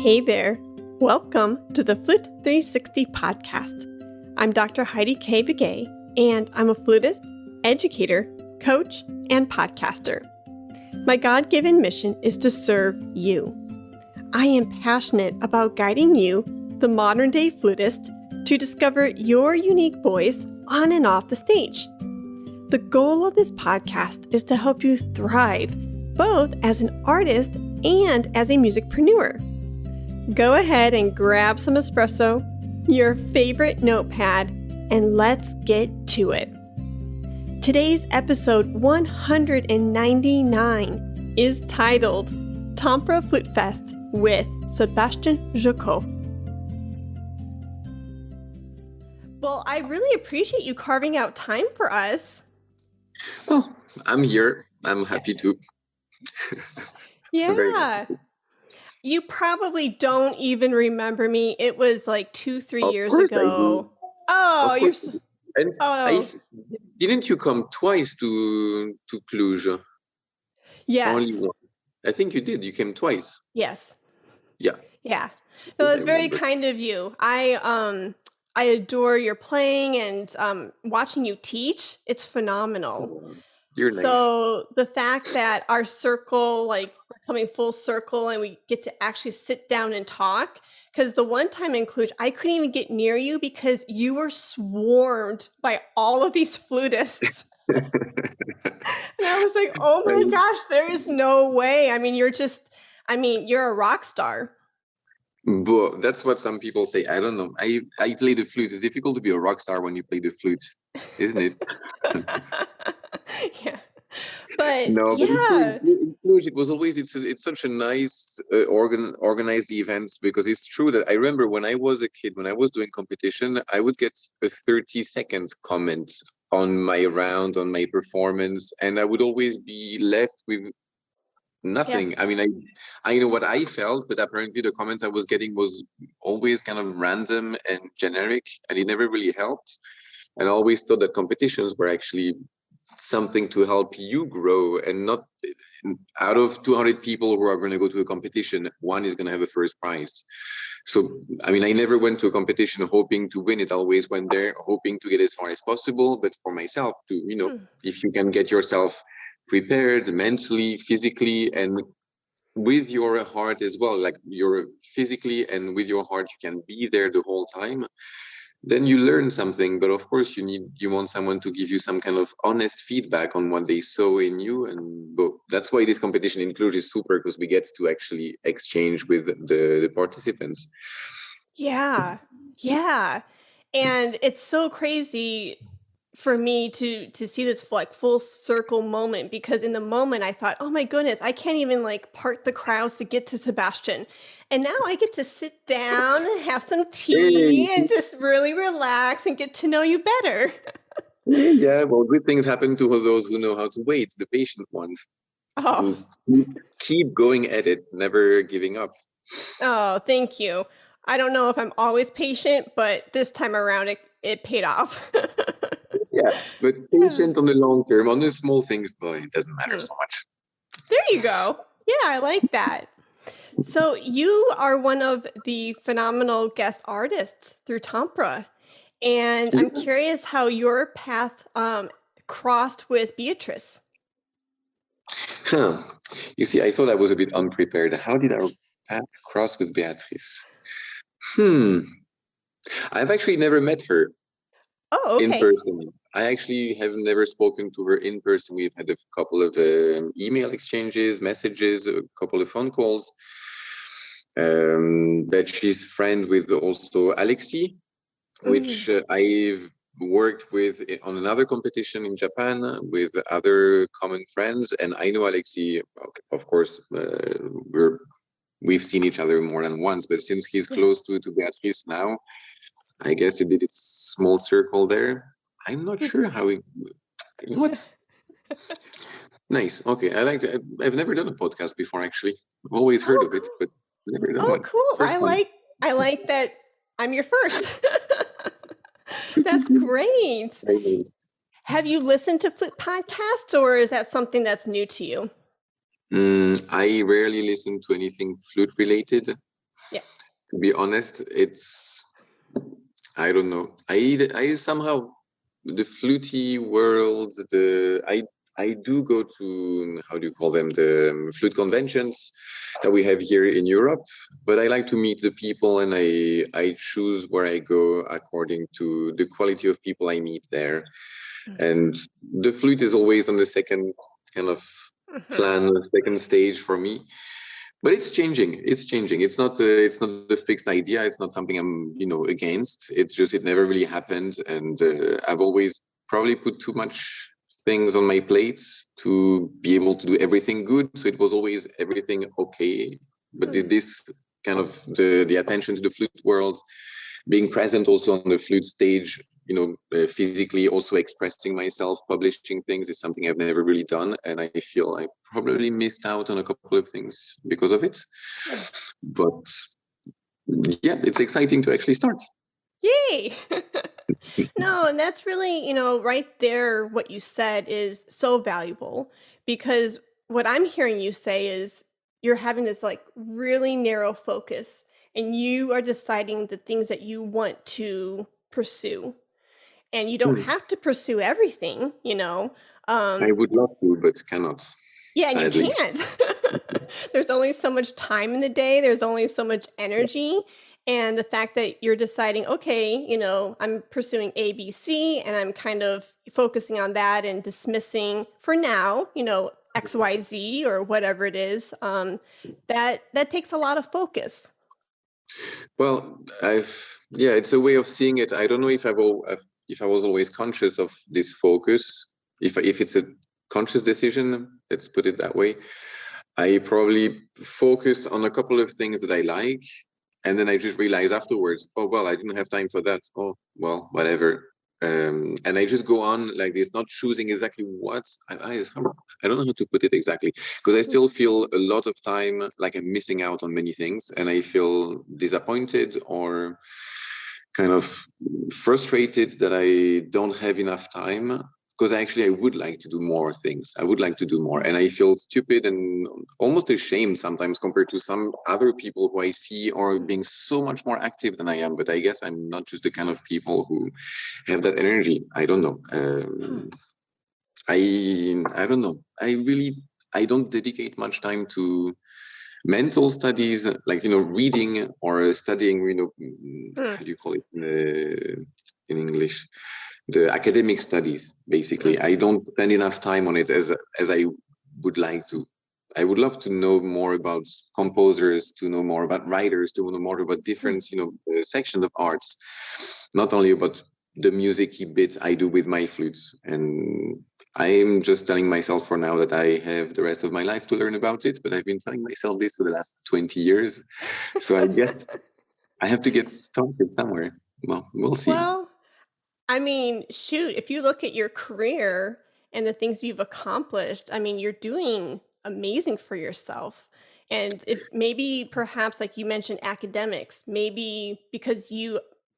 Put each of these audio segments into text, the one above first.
Hey there. Welcome to the Flute 360 podcast. I'm Dr. Heidi K. Begay, and I'm a flutist, educator, coach, and podcaster. My God-given mission is to serve you. I am passionate about guiding you, the modern-day flutist, to discover your unique voice on and off the stage. The goal of this podcast is to help you thrive, both as an artist and as a musicpreneur. Go ahead and grab some espresso, your favorite notepad, and let's get to it. Today's episode 199 is titled Tampere Flute Fest with Sebastian Jacot. Well, I really appreciate you carving out time for us. Well, I'm here. I'm happy to. Yeah. You probably don't even remember me. It was like 2-3 years ago. Oh, you're so... And didn't you come twice to Cluj? Yes. Only one. I think you did. You came twice. Yes. Yeah. Yeah. It was very kind of you. I adore your playing and watching you teach. It's phenomenal. Oh, you're nice. So the fact that our circle, like we're coming full circle and we get to actually sit down and talk, because the one time in Cluj, I couldn't even get near you because you were swarmed by all of these flutists. And I was like, oh my gosh, there is no way. I mean, you're a rock star. But that's what some people say. I don't know. I play the flute. It's difficult to be a rock star when you play the flute, isn't it? Yeah. But no, yeah. But in Cluj, it was always, it's such a nice organized event, because it's true that I remember when I was a kid, when I was doing competition, I would get a 30-second comment on my round, on my performance, and I would always be left with nothing. Yeah. I mean, I know what I felt, but apparently the comments I was getting was always kind of random and generic, and it never really helped. And I always thought that competitions were actually something to help you grow, and not out of 200 people who are going to go to a competition, one is going to have a first prize. So, I mean, I never went to a competition hoping to win it. I always went there hoping to get as far as possible, but for myself to, if you can get yourself prepared mentally, physically, and with your heart as well, like you're physically and with your heart, you can be there the whole time, then you learn something. But of course you want someone to give you some kind of honest feedback on what they saw in you. And that's why this competition in Cluj is super, because we get to actually exchange with the participants. Yeah. And it's so crazy for me to see this like full circle moment, because in the moment I thought, oh my goodness, I can't even like part the crowds to get to Sebastian. And now I get to sit down and have some tea and just really relax and get to know you better. Yeah, well, good things happen to those who know how to wait, the patient ones. Oh. Who keep going at it, never giving up. Oh, thank you. I don't know if I'm always patient, but this time around it paid off. Yeah, but patient on the long term, on the small things, boy, it doesn't matter so much. There you go. Yeah, I like that. So you are one of the phenomenal guest artists through Tampere, and I'm curious how your path crossed with Beatriz. You see, I thought I was a bit unprepared. How did our path cross with Beatriz? I've actually never met her. Oh, okay. In person. I actually have never spoken to her in person. We've had a couple of email exchanges, messages, a couple of phone calls. That she's friend with also Alexis, which I've worked with on another competition in Japan with other common friends. And I know Alexis, of course, we've seen each other more than once, but since he's close to Beatriz now, I guess it did its small circle there. I'm not sure how we... What? Nice. Okay. I've never done a podcast before, actually. I've always heard of it, but never done one. Cool. I like that I'm your first. That's great. Have you listened to flute podcasts, or is that something that's new to you? I rarely listen to anything flute related. Yeah. To be honest, I don't know. I somehow, the fluty world, I do go to, how do you call them, the flute conventions that we have here in Europe, but I like to meet the people, and I choose where I go according to the quality of people I meet there. And the flute is always on the second kind of plan, the second stage for me. But it's changing. It's changing. It's not a fixed idea. It's not something I'm against. It's just it never really happened, and I've always probably put too much things on my plate to be able to do everything good. So it was always everything okay. But this kind of the attention to the flute world, being present also on the flute stage, physically also expressing myself, publishing things is something I've never really done. And I feel I probably missed out on a couple of things because of it. But yeah, it's exciting to actually start. Yay! No, and that's really, right there, what you said is so valuable, because what I'm hearing you say is you're having this like really narrow focus, and you are deciding the things that you want to pursue. And you don't have to pursue everything, I would love to, but cannot. Yeah, and you Sadly. can't. There's only so much time in the day, there's only so much energy, and the fact that you're deciding, okay, I'm pursuing A, B, C, and I'm kind of focusing on that and dismissing for now, X, Y, Z or whatever it is, that takes a lot of focus. Well, it's a way of seeing it. I don't know if I was always conscious of this focus. If it's a conscious decision, let's put it that way, I probably focus on a couple of things that I like, and then I just realize afterwards, oh well, I didn't have time for that. Oh well, whatever. And I just go on like this, not choosing exactly what I don't know how to put it exactly, because I still feel a lot of time like I'm missing out on many things, and I feel disappointed or kind of frustrated that I don't have enough time, because I would like to do more things. I would like to do more, and I feel stupid and almost ashamed sometimes compared to some other people who I see are being so much more active than I am. But I guess I'm not just the kind of people who have that energy. I don't know. I don't know. I don't dedicate much time to mental studies, like reading or studying. How do you call it in English? The academic studies, basically. I don't spend enough time on it as I would like to. I would love to know more about composers, to know more about writers, to know more about different, sections of arts, not only about the musicy bit I do with my flutes. And I'm just telling myself for now that I have the rest of my life to learn about it, but I've been telling myself this for the last 20 years. So I guess I have to get started somewhere. Well, we'll see. Well, I mean, shoot, if you look at your career and the things you've accomplished, I mean, you're doing amazing for yourself. And if maybe perhaps like you mentioned academics, maybe because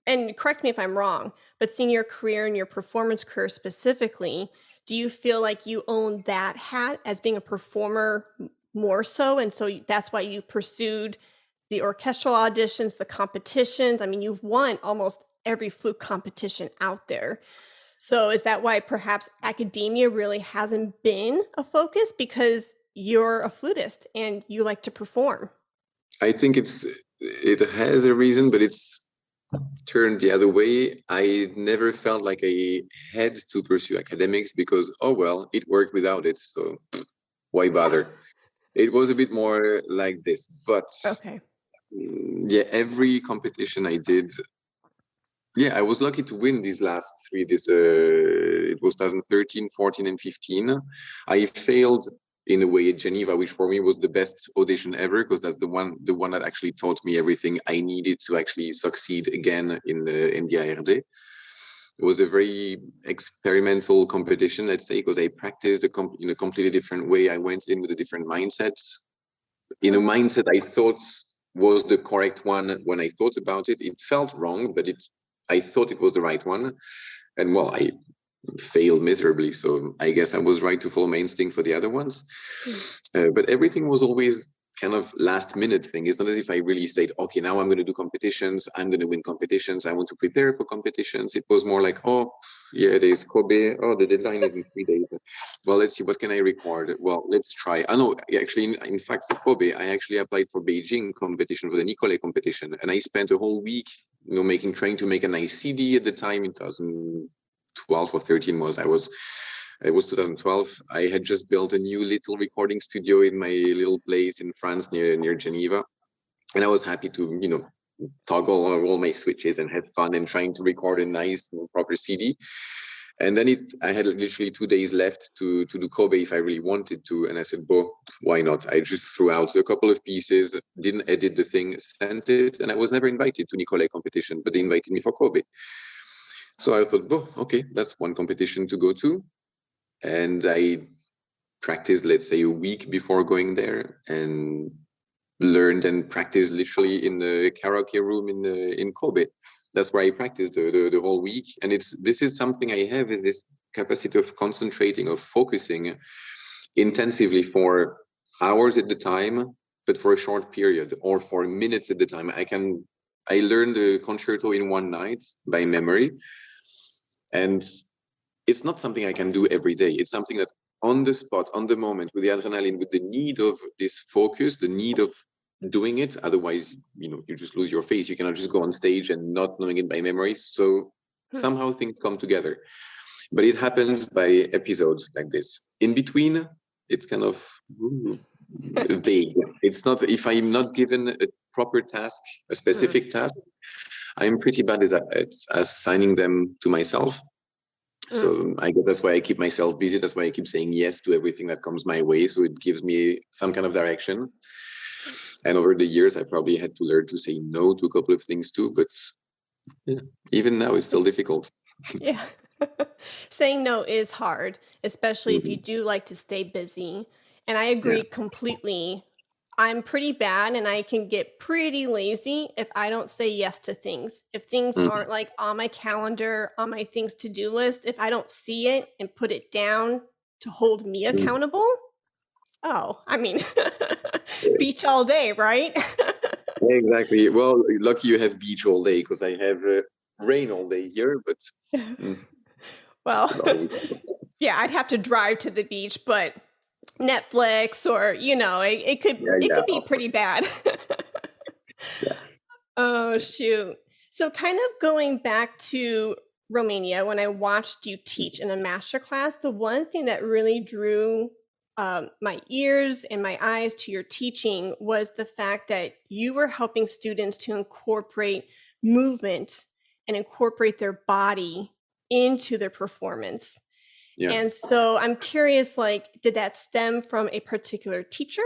and correct me if I'm wrong, but seeing your career and your performance career specifically, do you feel like you own that hat as being a performer more so? And so that's why you pursued the orchestral auditions, the competitions. I mean, you've won almost every flute competition out there. So is that why perhaps academia really hasn't been a focus, because you're a flutist and you like to perform? I think it has a reason, but it's turned the other way. I never felt like I had to pursue academics because, oh well, it worked without it, so why bother? It was a bit more like this, but Okay. yeah, every competition I did, yeah, I was lucky to win these last three. It was 2013, 14, and 15. I failed in a way at Geneva, which for me was the best audition ever, because that's the one that actually taught me everything I needed to actually succeed again in the ARD. It was a very experimental competition, let's say, because I practiced in a completely different way. I went in with a different mindset, in a mindset I thought was the correct one. When I thought about it, it felt wrong, but I thought it was the right one. And well, I failed miserably. So I guess I was right to follow my instinct for the other ones. But everything was always kind of last minute thing. It's not as if I really said, okay, now I'm going to do competitions. I'm going to win competitions. I want to prepare for competitions. It was more like, oh, yeah, there's Kobe. Oh, the deadline is in 3 days. Well, let's see, what can I record? Well, let's try. I know, actually, in fact, for Kobe, I actually applied for Beijing competition, for the Nicole competition. And I spent a whole week, trying to make a nice CD at the time in 2012 or 13 it was 2012. I had just built a new little recording studio in my little place in France near Geneva. And I was happy to, toggle all my switches and have fun and trying to record a nice proper CD. And then I had literally 2 days left to do Kobe if I really wanted to. And I said, why not? I just threw out a couple of pieces, didn't edit the thing, sent it. And I was never invited to Nicole competition, but they invited me for Kobe. So I thought, okay, that's one competition to go to. And I practiced, let's say, a week before going there, and learned and practiced literally in the karaoke room in Kobe. That's where I practiced the whole week. And this is something I have, is this capacity of concentrating, of focusing intensively for hours at the time, but for a short period, or for minutes at the time. I learned the concerto in one night by memory. And it's not something I can do every day. It's something that on the spot, on the moment, with the adrenaline, with the need of this focus, the need of doing it. Otherwise, you just lose your face. You cannot just go on stage and not knowing it by memory. So somehow things come together. But it happens by episodes like this. In between, it's kind of vague. It's not, if I'm not given a proper task, a specific task, I'm pretty bad at assigning them to myself. So I guess that's why I keep myself busy. That's why I keep saying yes to everything that comes my way. So it gives me some kind of direction. And over the years, I probably had to learn to say no to a couple of things too. But yeah, even now, it's still difficult. Yeah. Saying no is hard, especially if you do like to stay busy. And I agree completely. I'm pretty bad, and I can get pretty lazy if I don't say yes to things. If things aren't like on my calendar, on my things to do list, if I don't see it and put it down to hold me accountable, beach all day, right? Exactly. Well, lucky you have beach all day, because I have rain all day here. But well, yeah, I'd have to drive to the beach, but Netflix, or it could be pretty bad. Oh shoot. So kind of going back to Romania, when I watched you teach in a masterclass, the one thing that really drew my ears and my eyes to your teaching was the fact that you were helping students to incorporate movement and incorporate their body into their performance. Yeah. And so I'm curious, did that stem from a particular teacher,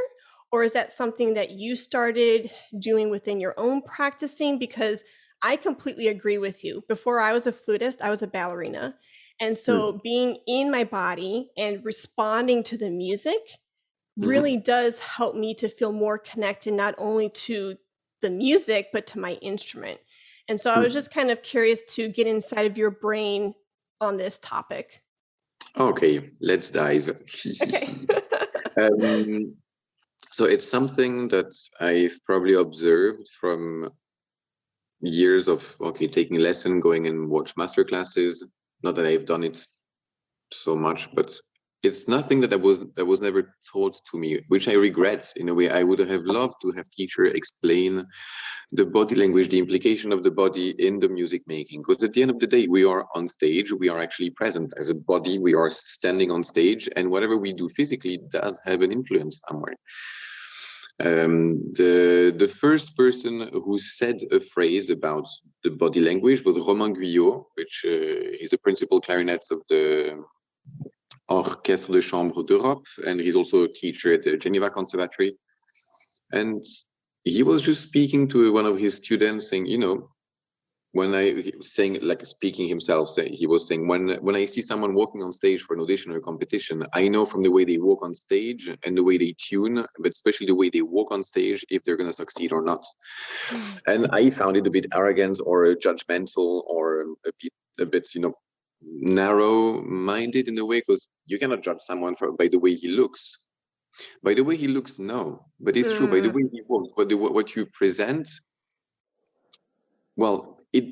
or is that something that you started doing within your own practicing? Because I completely agree with you. Before I was a flutist, I was a ballerina. And so being in my body and responding to the music really does help me to feel more connected, not only to the music, but to my instrument. And so I was just kind of curious to get inside of your brain on this topic. Okay, let's dive. Okay. So it's something that I've probably observed from years of taking a lesson, going and watch masterclasses. Not that I've done it so much, but it's nothing that was never taught to me, which I regret in a way. I would have loved to have teacher explain the body language, the implication of the body in the music making. Because at the end of the day, we are on stage, we are actually present as a body, we are standing on stage, and whatever we do physically does have an influence somewhere. The first person who said a phrase about the body language was Romain Guyot, which is the principal clarinet of the Orchestre de Chambre d'Europe, and he's also a teacher at the Geneva Conservatory. And he was just speaking to one of his students, saying, speaking himself, he was saying, when I see someone walking on stage for an audition or a competition, I know from the way they walk on stage and the way they tune, but especially the way they walk on stage, if they're going to succeed or not. And I found it a bit arrogant or judgmental, or a bit, narrow-minded in a way, because you cannot judge someone by the way he looks. By the way he looks, no. But it's true, by the way he walks, but what you present, well, it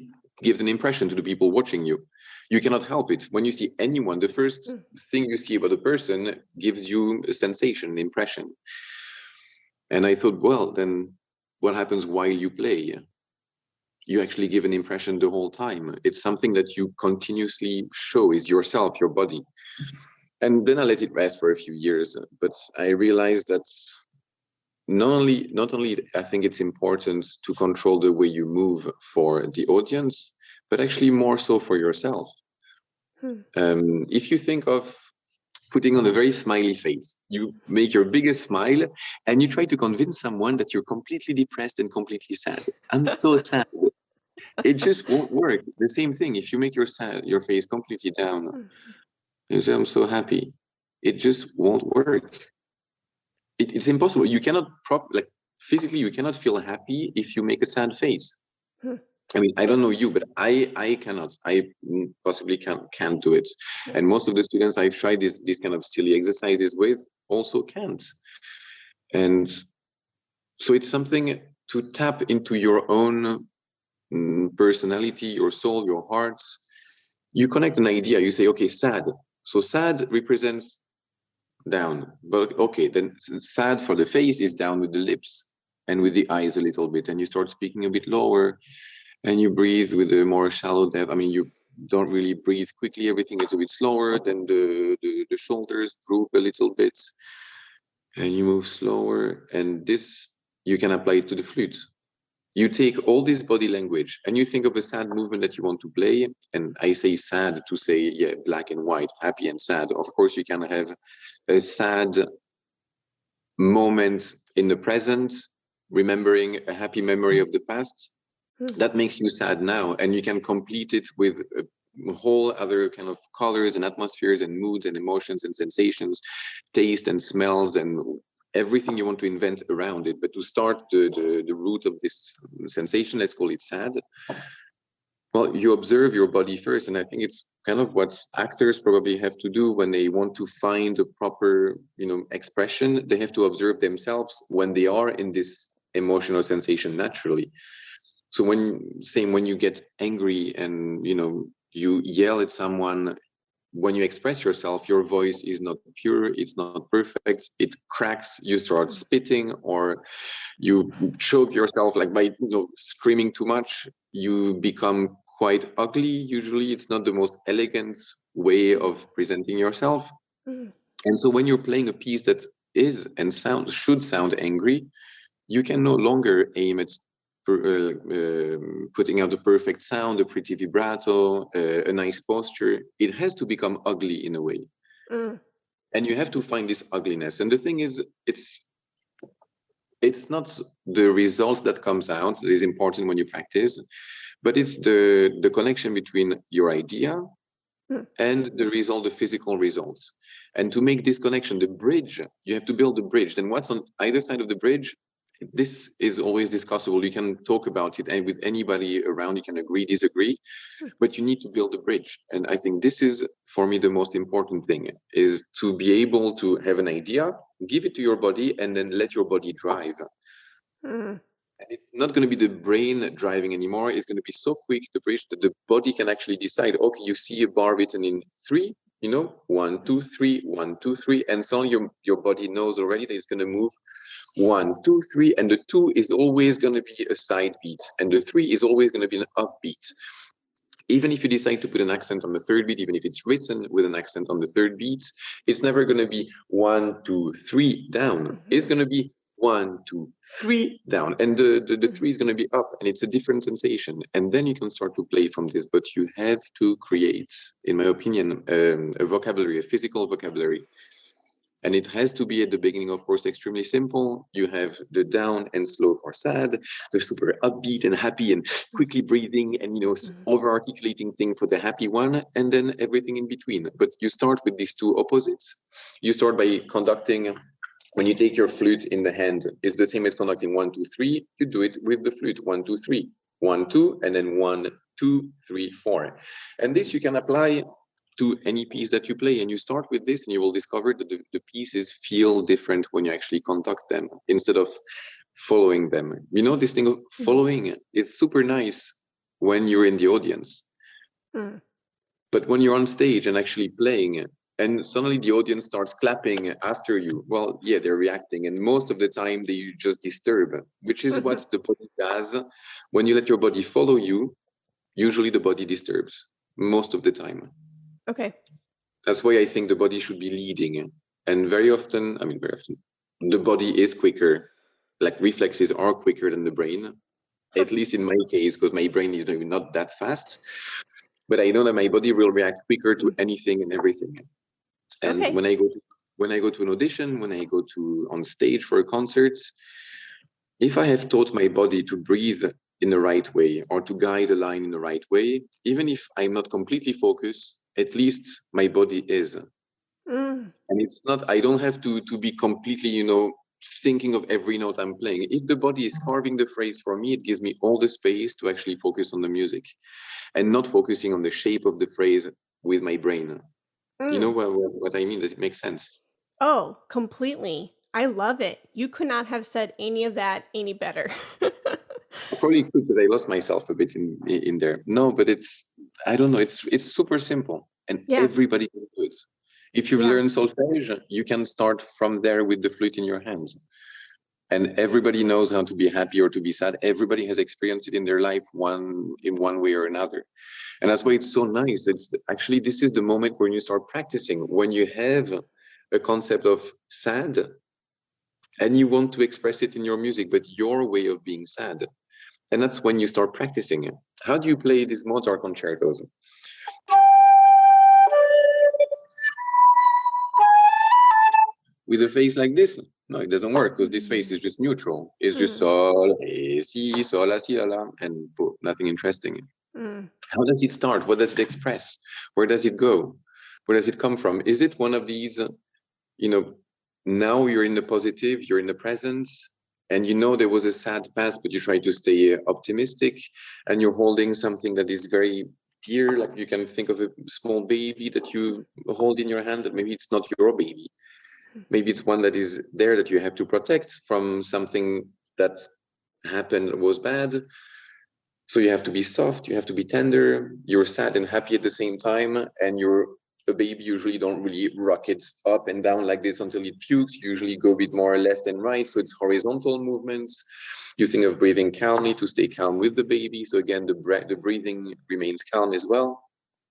gives an impression to the people watching you. You cannot help it. When you see anyone, the first thing you see about a person gives you a sensation, an impression. And I thought, well, then what happens while you play? You actually give an impression the whole time. It's something that you continuously show is yourself, your body. And then I let it rest for a few years. But I realized that not only I think it's important to control the way you move for the audience, but actually more so for yourself. If you think of putting on a very smiley face, you make your biggest smile and you try to convince someone that you're completely depressed and completely sad. I'm so sad. It just won't work. The same thing, if you make your face completely down, you say, I'm so happy. It just won't work. It's impossible. You cannot physically, you cannot feel happy if you make a sad face. I mean, I don't know you, but I cannot. I possibly can't do it. And most of the students I've tried these kind of silly exercises with also can't. And so it's something to tap into your own personality, your soul, your heart. You connect an idea. You say, okay, sad. So sad represents down. But okay, then sad for the face is down with the lips and with the eyes a little bit. And you start speaking a bit lower. And you breathe with a more shallow depth. I mean, you don't really breathe quickly. Everything is a bit slower. Then the shoulders droop a little bit. And you move slower. And this, you can apply it to the flute. You take all this body language and you think of a sad movement that you want to play. And I say sad to say, yeah, black and white, happy and sad. Of course, you can have a sad moment in the present, remembering a happy memory of the past. That makes you sad now, and you can complete it with a whole other kind of colors and atmospheres and moods and emotions and sensations, taste and smells and everything you want to invent around it. But to start the root of this sensation, let's call it sad, well, you observe your body first. And I think it's kind of what actors probably have to do when they want to find a proper, expression. They have to observe themselves when they are in this emotional sensation naturally. So when you get angry and you yell at someone, when you express yourself, your voice is not pure, it's not perfect, it cracks, you start spitting, or you choke yourself like by screaming too much, you become quite ugly. Usually it's not the most elegant way of presenting yourself. And so when you're playing a piece that is and should sound angry, you can no longer aim at putting out the perfect sound, a pretty vibrato, a nice posture. It has to become ugly in a way. And you have to find this ugliness. And the thing is, it's not the result that comes out that is important when you practice, but it's the connection between your idea and the result, the physical results. And to make this connection, the bridge, you have to build a bridge. Then what's on either side of the bridge? This is always discussable. You can talk about it, and with anybody around, you can agree, disagree, but you need to build a bridge. And I think this is, for me, the most important thing, is to be able to have an idea, give it to your body, and then let your body drive. And it's not going to be the brain driving anymore. It's going to be so quick, the bridge, that the body can actually decide, okay, you see a bar written in 3, 1, 2, 3, 1, 2, 3, and so your body knows already that it's going to move 1, 2, 3, and the 2 is always going to be a side beat, and the 3 is always going to be an upbeat. Even if you decide to put an accent on the third beat, even if it's written with an accent on the third beat, it's never going to be 1, 2, 3 down. It's going to be 1, 2, 3 down, and the 3 is going to be up, and it's a different sensation. And then you can start to play from this, but you have to create, in my opinion, a vocabulary, a physical vocabulary. And it has to be at the beginning, of course, extremely simple. You have the down and slow for sad, the super upbeat and happy and quickly breathing and, over-articulating thing for the happy one, and then everything in between. But you start with these two opposites. You start by conducting, when you take your flute in the hand, it's the same as conducting 1, 2, 3. You do it with the flute, 1, 2, 3, 1, 2, and then 1, 2, 3, 4. And this you can apply to any piece that you play, and you start with this, and you will discover that the pieces feel different when you actually conduct them instead of following them. You know, this thing of following, it's super nice when you're in the audience. But when you're on stage and actually playing, and suddenly the audience starts clapping after you, well, yeah, they're reacting. And most of the time they just disturb, which is what the body does. When you let your body follow you, usually the body disturbs most of the time. Okay. That's why I think the body should be leading. And very often, the body is quicker. Like reflexes are quicker than the brain, at least in my case, because my brain is not that fast. But I know that my body will react quicker to anything and everything. And when I go to an audition, when I go to on stage for a concert, if I have taught my body to breathe in the right way or to guide a line in the right way, even if I'm not completely focused, at least my body is. And it's not, I don't have to be completely, thinking of every note I'm playing. If the body is carving the phrase for me, it gives me all the space to actually focus on the music and not focusing on the shape of the phrase with my brain. You know what I mean? Does it make sense? Oh, completely. I love it. You could not have said any of that any better. I probably could, but I lost myself a bit in there. No, but I don't know. It's super simple, and everybody can do it. If you've learned solfège, you can start from there with the flute in your hands. And everybody knows how to be happy or to be sad. Everybody has experienced it in their life in one way or another. And that's why it's so nice. It's actually, this is the moment when you start practicing, when you have a concept of sad and you want to express it in your music, but your way of being sad. And that's when you start practicing it. How do you play these Mozart concertos? With a face like this? No, it doesn't work because this face is just neutral. It's just sol, re, si, sol, la, si, la, la, and nothing interesting. How does it start? What does it express? Where does it go? Where does it come from? Is it one of these, now you're in the positive, you're in the present, and there was a sad past, but you try to stay optimistic, and you're holding something that is very dear, like you can think of a small baby that you hold in your hand, that maybe it's not your baby. Maybe it's one that is there that you have to protect from something that happened, was bad. So you have to be soft, you have to be tender, you're sad and happy at the same time, and a baby usually don't really rock it up and down like this until it pukes. You usually go a bit more left and right, so it's horizontal movements. You think of breathing calmly to stay calm with the baby. So again, the breathing remains calm as well.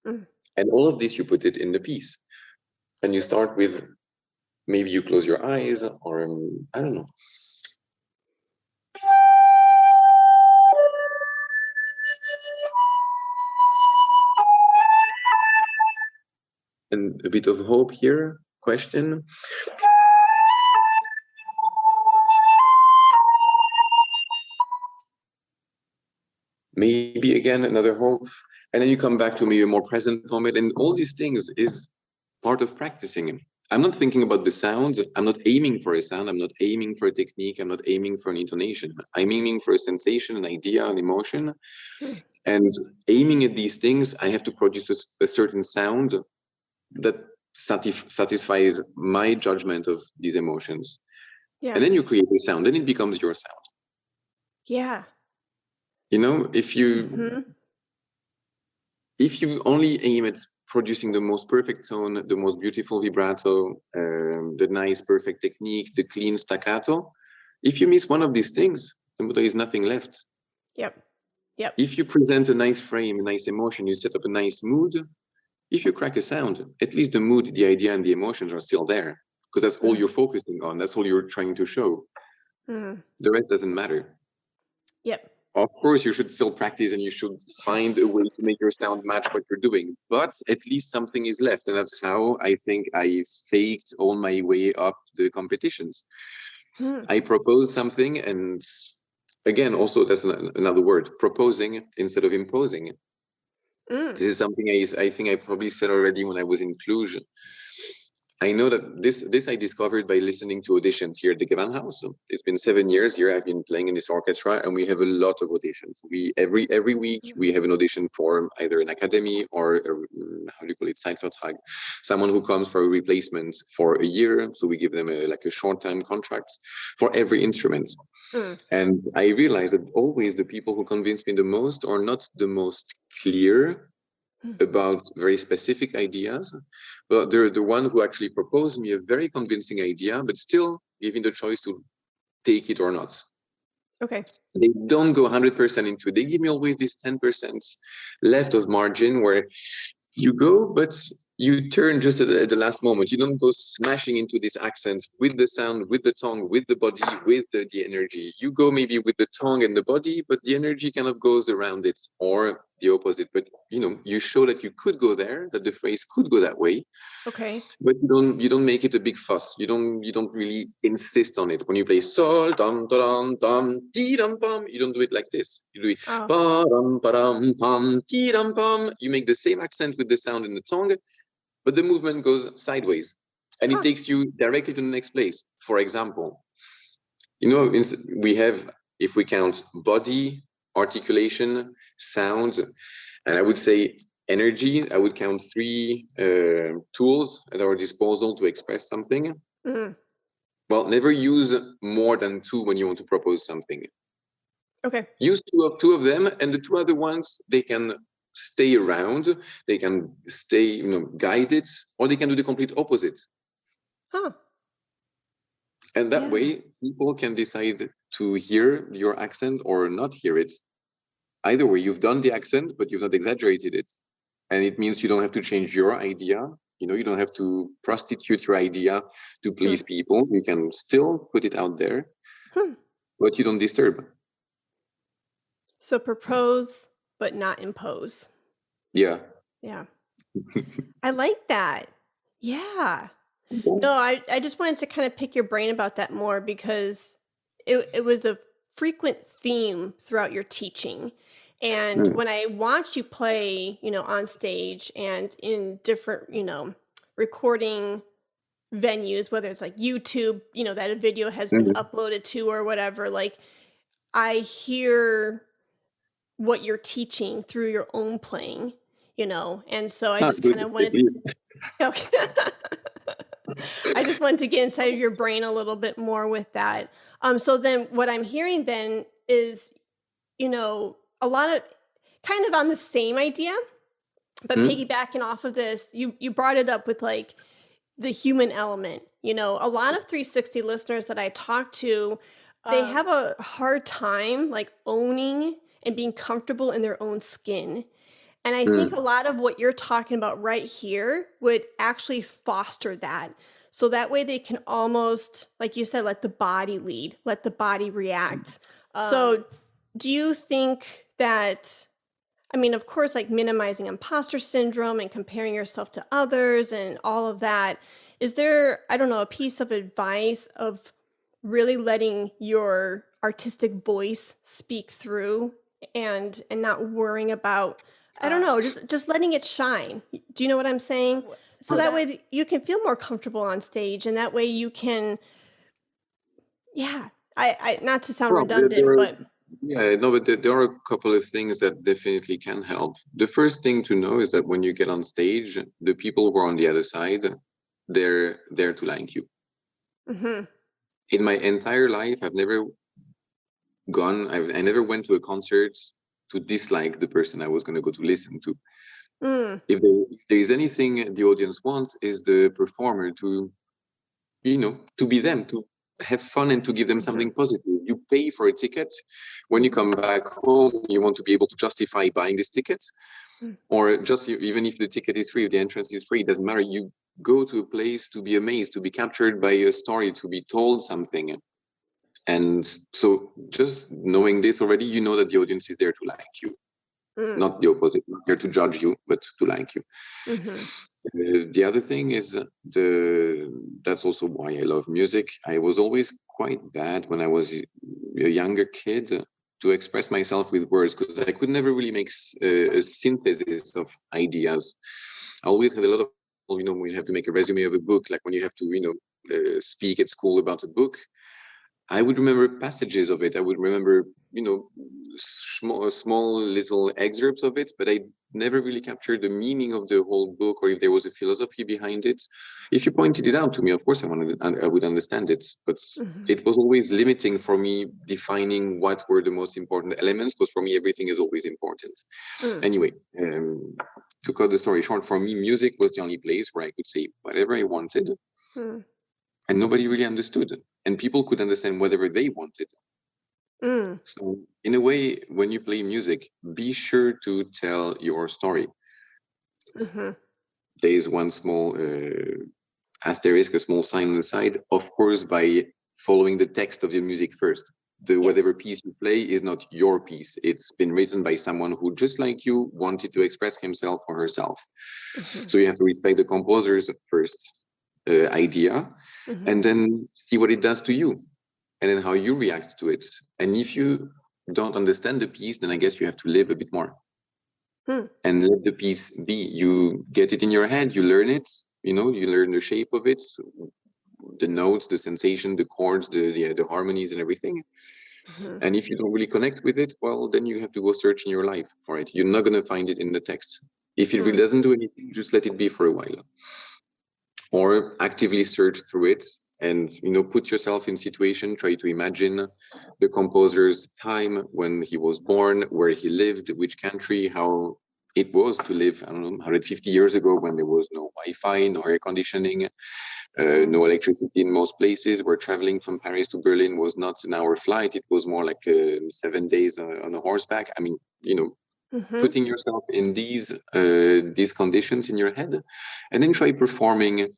And all of this, you put it in the piece. And you start with, maybe you close your eyes, or I don't know. And a bit of hope here, question. Maybe again, another hope. And then you come back to maybe a more present moment. And all these things is part of practicing. I'm not thinking about the sound. I'm not aiming for a sound. I'm not aiming for a technique. I'm not aiming for an intonation. I'm aiming for a sensation, an idea, an emotion. And aiming at these things, I have to produce a certain sound that satisfies my judgment of these emotions. And then you create a sound, then it becomes your sound. Yeah. If you only aim at producing the most perfect tone, the most beautiful vibrato, the nice perfect technique, the clean staccato, if you miss one of these things, then there is nothing left. Yep. If you present a nice frame, a nice emotion, you set up a nice mood, if you crack a sound, at least the mood, the idea, and the emotions are still there, because that's all you're focusing on. That's all you're trying to show. The rest doesn't matter. Yep. Of course, you should still practice and you should find a way to make your sound match what you're doing, but at least something is left. And that's how I think I faked all my way up the competitions. I proposed something, and again, also that's another word, proposing instead of imposing. This is something I think I probably said already when I was in Cluj. I know that this I discovered by listening to auditions here at the Gewandhaus. So it's been 7 years here. I've been playing in this orchestra, and we have a lot of auditions. We every week we have an audition for either an academy or how do you call it, Zeitvertrag, someone who comes for a replacement for a year. So we give them a short-time contract for every instrument. And I realized that always the people who convince me the most are not the most clear about very specific ideas, but they're the one who actually proposed me a very convincing idea, but still giving the choice to take it or not. Okay. They don't go 100% into it. They give me always this 10% left of margin where you go, but you turn just at the last moment. You don't go smashing into this accent with the sound, with the tongue, with the body, with the energy. You go maybe with the tongue and the body, but the energy kind of goes around it, or the opposite. But you show that you could go there, that the phrase could go that way. Okay. But you don't make it a big fuss. You don't really insist on it. When you play sol dum dum dum ti dum bum, you don't do it like this. You do it ba dum ba dum pum ti dum bum. You make the same accent with the sound in the tongue, but the movement goes sideways, and it takes you directly to the next place. For example, we have, if we count body, articulation, sound, and I would say energy, I would count 3 tools at our disposal to express something. Well, never use more than 2 when you want to propose something. Okay. Use two of them, and the 2 other ones, they can stay around, they can stay guided, or they can do the complete opposite. And that way people can decide to hear your accent or not hear it. Either way, you've done the accent, but you've not exaggerated it, and it means you don't have to change your idea. You don't have to prostitute your idea to please people. You can still put it out there, but you don't disturb. So propose, but not impose. Yeah. I like that. Yeah. No, I just wanted to kind of pick your brain about that more, because it was a frequent theme throughout your teaching. And when I watched you play, on stage and in different, recording venues, whether it's like YouTube, that a video has been uploaded to or whatever, like I hear what you're teaching through your own playing, and so I just kind of wanted okay. I just wanted to get inside of your brain a little bit more with that. So then what I'm hearing then is, a lot of kind of on the same idea, but piggybacking off of this, you brought it up with like the human element. A lot of 360 listeners that I talk to, they have a hard time like owning and being comfortable in their own skin. And I think a lot of what you're talking about right here would actually foster that. So that way they can almost, like you said, let the body lead, let the body react. So do you think that, of course, like minimizing imposter syndrome and comparing yourself to others and all of that, is there, I don't know, a piece of advice of really letting your artistic voice speak through and not worrying about, I don't know, just letting it shine? Do you know what I'm saying? So that way you can feel more comfortable on stage, and that way you can, I not to sound redundant, but... Yeah, no, but there are a couple of things that definitely can help. The first thing to know is that when you get on stage, the people who are on the other side, they're there to like you. In my entire life, I've never I never went to a concert to dislike the person I was going to go to listen to. If there is anything the audience wants, is the performer to be them, to have fun and to give them something positive. You pay for a ticket. When you come back home, you want to be able to justify buying this ticket, or just even if the ticket is free, if the entrance is free, it doesn't matter. You go to a place to be amazed, to be captured by a story, to be told something. And so just knowing this already, you know that the audience is there to like you. Not the opposite, not there to judge you, but to like you. The other thing is that's also why I love music. I was always quite bad when I was a younger kid to express myself with words, because I could never really make a synthesis of ideas. I always had a lot of when you have to make a resume of a book, like when you have to, speak at school about a book, I would remember passages of it. I would remember, small little excerpts of it, but I never really captured the meaning of the whole book, or if there was a philosophy behind it. If you pointed it out to me, of course, I would understand it, but it was always limiting for me defining what were the most important elements, because for me, everything is always important. Anyway, to cut the story short, for me, music was the only place where I could say whatever I wanted, and nobody really understood, and people could understand whatever they wanted. So in a way, when you play music, be sure to tell your story. There is one small asterisk, a small sign on the side, of course, by following the text of your music first. Whatever piece you play is not your piece. It's been written by someone who, just like you, wanted to express himself or herself. So you have to respect the composer's first idea, and then see what it does to you, and then how you react to it. And if you don't understand the piece, then I guess you have to live a bit more and let the piece be. You get it in your head, you learn it, you learn the shape of it, the notes, the sensation, the chords, the harmonies and everything. And if you don't really connect with it, well, then you have to go search in your life for it. You're not going to find it in the text. If it really doesn't do anything, just let it be for a while. Or actively search through it and, put yourself in situation, try to imagine the composer's time, when he was born, where he lived, which country, how it was to live, 150 years ago, when there was no Wi-Fi, no air conditioning, no electricity in most places, where traveling from Paris to Berlin was not an hour flight. It was more like 7 days on a horseback. I mean, putting yourself in these conditions in your head, and then try performing,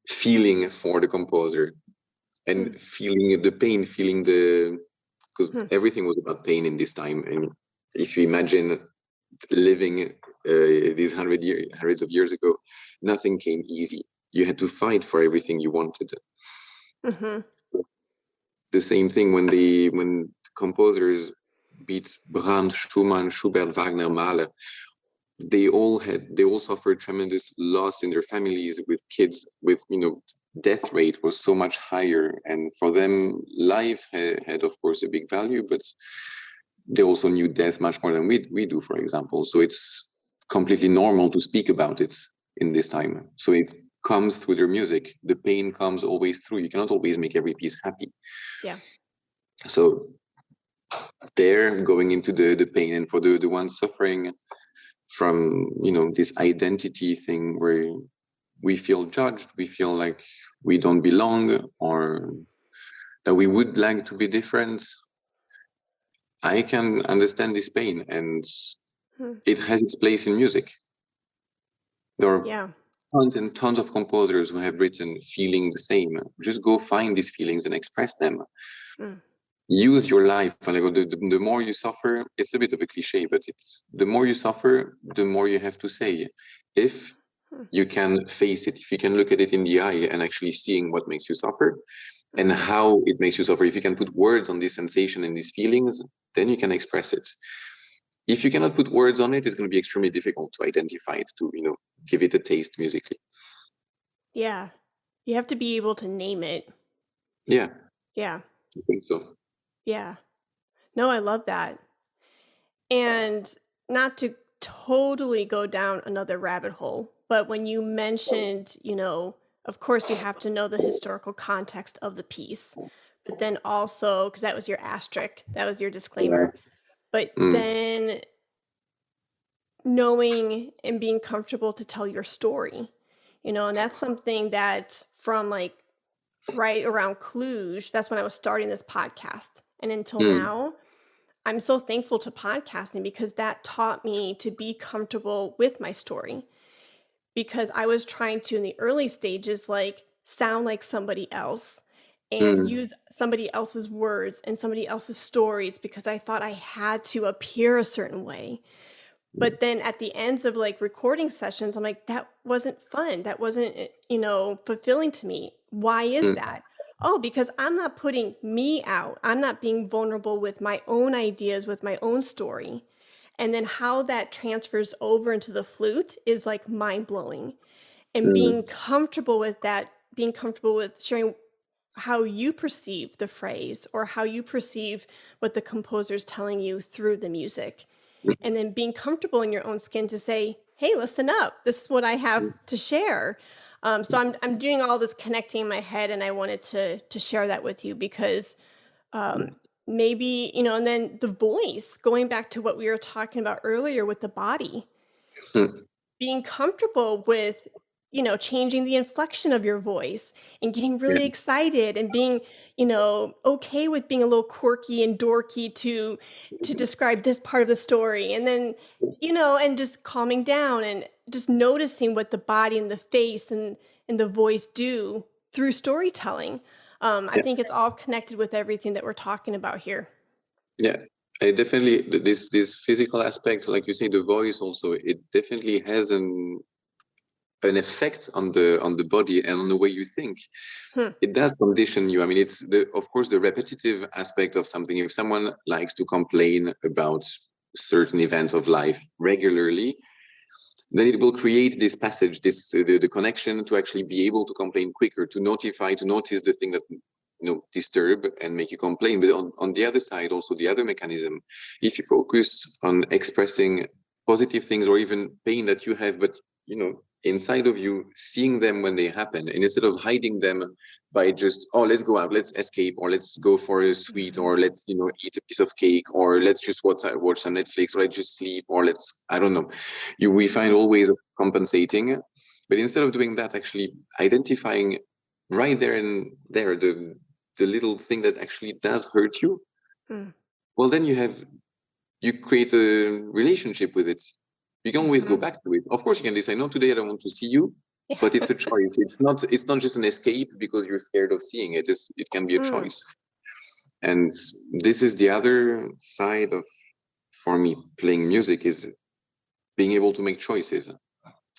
feeling for the composer, and feeling the pain, because everything was about pain in this time. And if you imagine living these hundreds of years ago, nothing came easy. You had to fight for everything you wanted. The same thing when composers beat Brahms, Schumann, Schubert, Wagner, Mahler, they all suffered tremendous loss in their families, with kids, with death rate was so much higher, and for them life had of course a big value, but they also knew death much more than we do, for example. So it's completely normal to speak about it in this time. So it comes through their music. The pain comes always through. You cannot always make every piece happy. So they're going into the pain, and for the ones suffering from this identity thing, where we feel judged, we feel like we don't belong, or that we would like to be different, I can understand this pain, and it has its place in music. There are tons and tons of composers who have written feeling the same. Just go find these feelings and express them. Use your life. Like, the more you suffer, it's a bit of a cliche, but it's the more you suffer, the more you have to say. If you can face it, if you can look at it in the eye and actually seeing what makes you suffer and how it makes you suffer, if you can put words on this sensation and these feelings, then you can express it. If you cannot put words on it, it's going to be extremely difficult to identify it, to give it a taste musically. Yeah, you have to be able to name it. Yeah. Yeah. I think so. Yeah. No, I love that. And not to totally go down another rabbit hole, but when you mentioned, of course you have to know the historical context of the piece, but then also, because that was your asterisk, that was your disclaimer, but then knowing and being comfortable to tell your story, and that's something that from like right around Cluj, that's when I was starting this podcast. And until now, I'm so thankful to podcasting, because that taught me to be comfortable with my story, because I was trying to, in the early stages, like sound like somebody else and use somebody else's words and somebody else's stories, because I thought I had to appear a certain way. But then at the ends of like recording sessions, I'm like, that wasn't fun. That wasn't, fulfilling to me. Why is that? Oh, because I'm not putting me out. I'm not being vulnerable with my own ideas, with my own story. And then how that transfers over into the flute is like mind blowing. And Mm, being comfortable with that, being comfortable with sharing how you perceive the phrase or how you perceive what the composer's telling you through the music. And then being comfortable in your own skin to say, hey, listen up. This is what I have to share. So I'm doing all this connecting in my head, and I wanted to share that with you because um, maybe, and then the voice, going back to what we were talking about earlier with the body, mm, being comfortable with, changing the inflection of your voice and getting yeah, really excited and being, okay with being a little quirky and dorky to describe this part of the story. And then, and just calming down and just noticing what the body and the face and the voice do through storytelling. I yeah, think it's all connected with everything that we're talking about here. yeah. I definitely this physical aspect, like you say, the voice also, it definitely has an effect on the body and on the way you think. Hmm. It does condition you. I mean, it's the of course the repetitive aspect of something. If someone likes to complain about certain events of life regularly, then it will create this passage, this the connection to actually be able to complain quicker, to notice the thing that disturb and make you complain. But on the other side, also the other mechanism, if you focus on expressing positive things or even pain that you have, but inside of you, seeing them when they happen, and instead of hiding them by just, oh, let's go out, let's escape, or let's go for a sweet, or let's eat a piece of cake, or let's just watch some Netflix, or let's just sleep, or let's, I don't know, we find all ways of compensating. But instead of doing that, actually identifying right there and there the little thing that actually does hurt you, Hmm. well, then you create a relationship with it. You can always go Mhm. back to it. Of course, you can decide, no, today I don't want to see you, Yeah. but it's a choice. It's not just an escape because you're scared of seeing it. It can be a Mm. choice. And this is the other side of, for me, playing music, is being able to make choices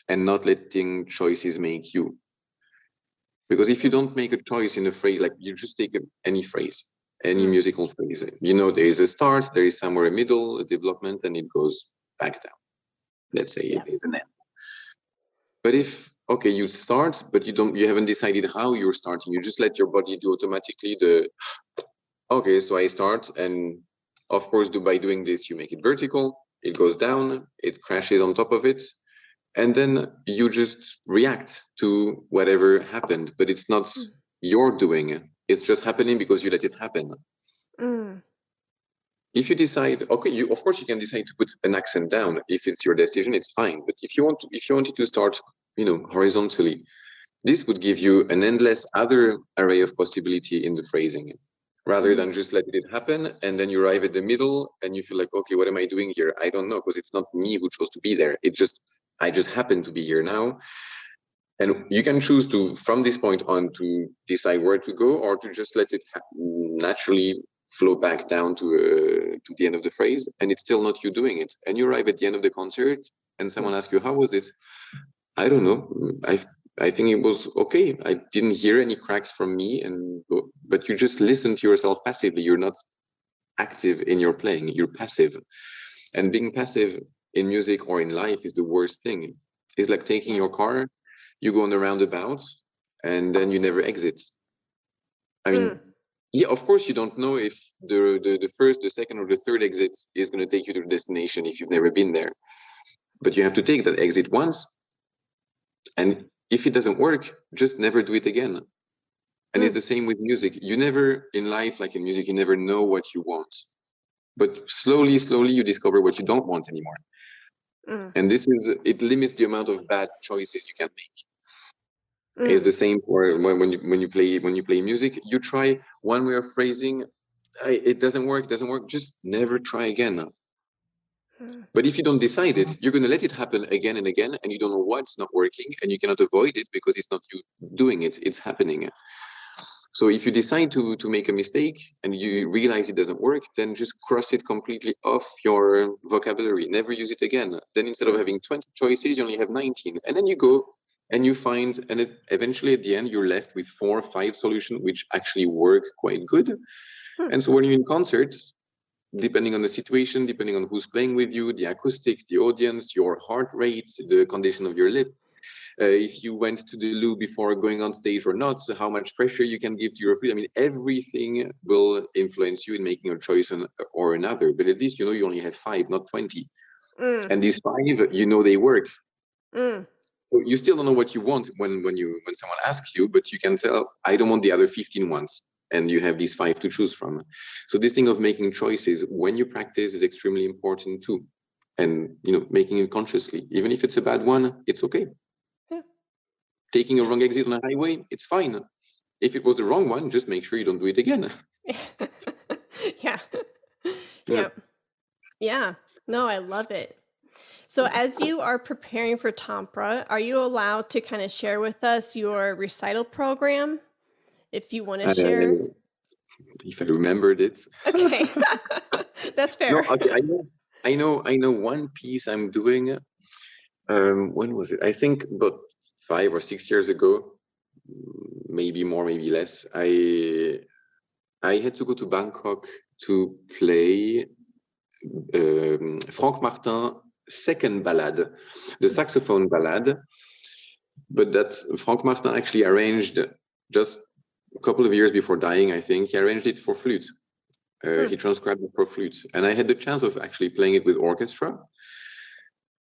and not letting choices make you. Because if you don't make a choice in a phrase, like you just take any phrase, any Mm. musical phrase, there is a start, there is somewhere a middle, a development, and it goes back down. Let's say it Yeah. is an end. But if, okay, you start, but you haven't decided how you're starting, you just let your body do automatically okay, so I start, and of course, by doing this, you make it vertical, it goes down, it crashes on top of it, and then you just react to whatever happened, but it's not Mm. your doing, it's just happening because you let it happen. Mm. If you decide, okay, of course you can decide to put an accent down. If it's your decision, it's fine. But if you wanted to start, horizontally, this would give you an endless other array of possibility in the phrasing, rather than Mm. just letting it happen and then you arrive at the middle and you feel like, okay, what am I doing here? I don't know, because it's not me who chose to be there. I just happen to be here now. And you can choose to, from this point on, to decide where to go, or to just let it naturally flow back down to the end of the phrase, and it's still not you doing it. And you arrive at the end of the concert, and someone asks you, "How was it?" I don't know. I think it was okay. I didn't hear any cracks from me, but you just listen to yourself passively. You're not active in your playing. You're passive, and being passive in music or in life is the worst thing. It's like taking Yeah. your car, you go on the roundabout, and then you never exit. I Mm. mean, yeah, of course you don't know if the first, the second, or the third exit is going to take you to the destination if you've never been there. But you have to take that exit once, and if it doesn't work, just never do it again. And it's Mm. the same with music. You never, in life, like in music, you never know what you want. But slowly, slowly, you discover what you don't want anymore. Mm. And it limits the amount of bad choices you can make. It's Mm. the same for when you play music. You try one way of phrasing, it doesn't work. Just never try again. Mm. But if you don't decide it, you're going to let it happen again and again, and you don't know what's not working, and you cannot avoid it because it's not you doing it; it's happening. So if you decide to make a mistake and you realize it doesn't work, then just cross it completely off your vocabulary. Never use it again. Then instead of Mm. having 20 choices, you only have 19. And then you go and you find, and eventually at the end, you're left with 4 or 5 solutions which actually work quite good. Mm. And so when you're in concerts, depending on the situation, depending on who's playing with you, the acoustic, the audience, your heart rate, the condition of your lips, if you went to the loo before going on stage or not, so how much pressure you can give to your feet. I mean, everything will influence you in making a choice or another. But at least you only have 5, not 20. And these 5, they work. You still don't know what you want when someone asks you, but you can tell, I don't want the other 15 ones. And you have these 5 to choose from. So this thing of making choices when you practice is extremely important too. And, making it consciously, even if it's a bad one, it's okay. Yeah. Taking a wrong exit on a highway, it's fine. If it was the wrong one, just make sure you don't do it again. Yeah. Yeah. No, I love it. So as you are preparing for Tampere, are you allowed to kind of share with us your recital program? If you want to share. If I remembered it. Okay. That's fair. No, okay, I know one piece I'm doing. When was it? I think about 5 or 6 years ago, maybe more, maybe less. I had to go to Bangkok to play Franck Martin's second ballade, the saxophone ballade. But that Franck Martin actually arranged just a couple of years before dying, I think. He arranged it for flute. He transcribed it for flute. And I had the chance of actually playing it with orchestra.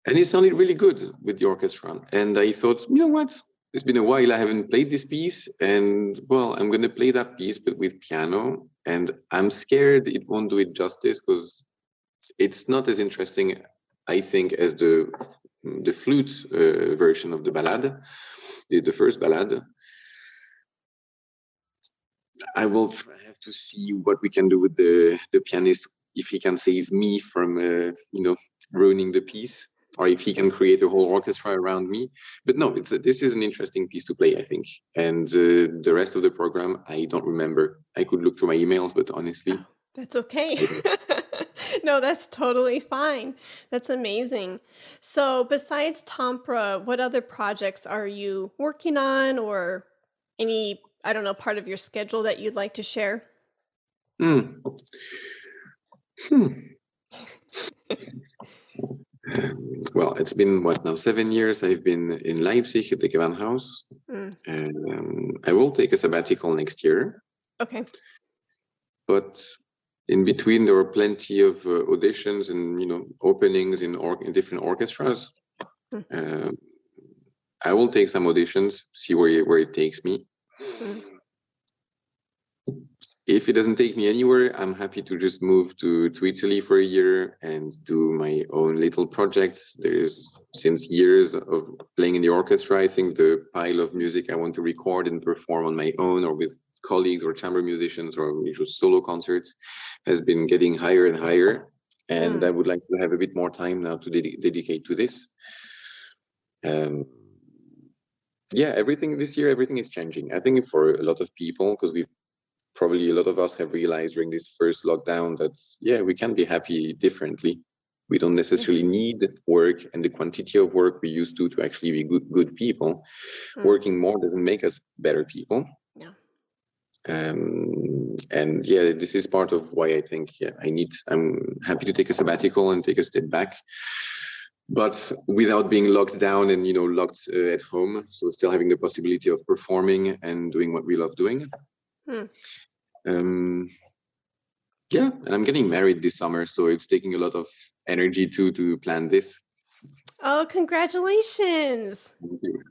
And it sounded really good with the orchestra. And I thought, you know what? It's been a while I haven't played this piece. And, well, I'm going to play that piece, but with piano. And I'm scared it won't do it justice because it's not as interesting, I think, as the flute version of the ballade, the first ballade. I will have to see what we can do with the pianist, if he can save me from, ruining the piece, or if he can create a whole orchestra around me. But no, this is an interesting piece to play, I think. And the rest of the program, I don't remember. I could look through my emails, but honestly. That's okay. No, that's totally fine. That's amazing. So besides Tampere, what other projects are you working on, or any, I don't know, part of your schedule that you'd like to share? Well, it's been what now, 7 years. I've been in Leipzig at the Gewandhaus. And I will take a sabbatical next year. Okay. But in between, there were plenty of auditions and openings in different orchestras. I will take some auditions, see where it takes me. If it doesn't take me anywhere, I'm happy to just move to Italy for a year and do my own little projects. There's, since years of playing in the orchestra, I think the pile of music I want to record and perform on my own or with colleagues or chamber musicians or just solo concerts has been getting higher and higher. And I would like to have a bit more time now to dedicate to this. Everything this year, everything is changing. I think for a lot of people, because probably a lot of us have realized during this first lockdown that, we can be happy differently. We don't necessarily need work and the quantity of work we used to actually be good people. Working more doesn't make us better people. No. And this is part of why I think I'm happy to take a sabbatical and take a step back, but without being locked down and locked at home. So still having the possibility of performing and doing what we love doing. And I'm getting married this summer, so it's taking a lot of energy to plan this. Oh, congratulations. Thank you.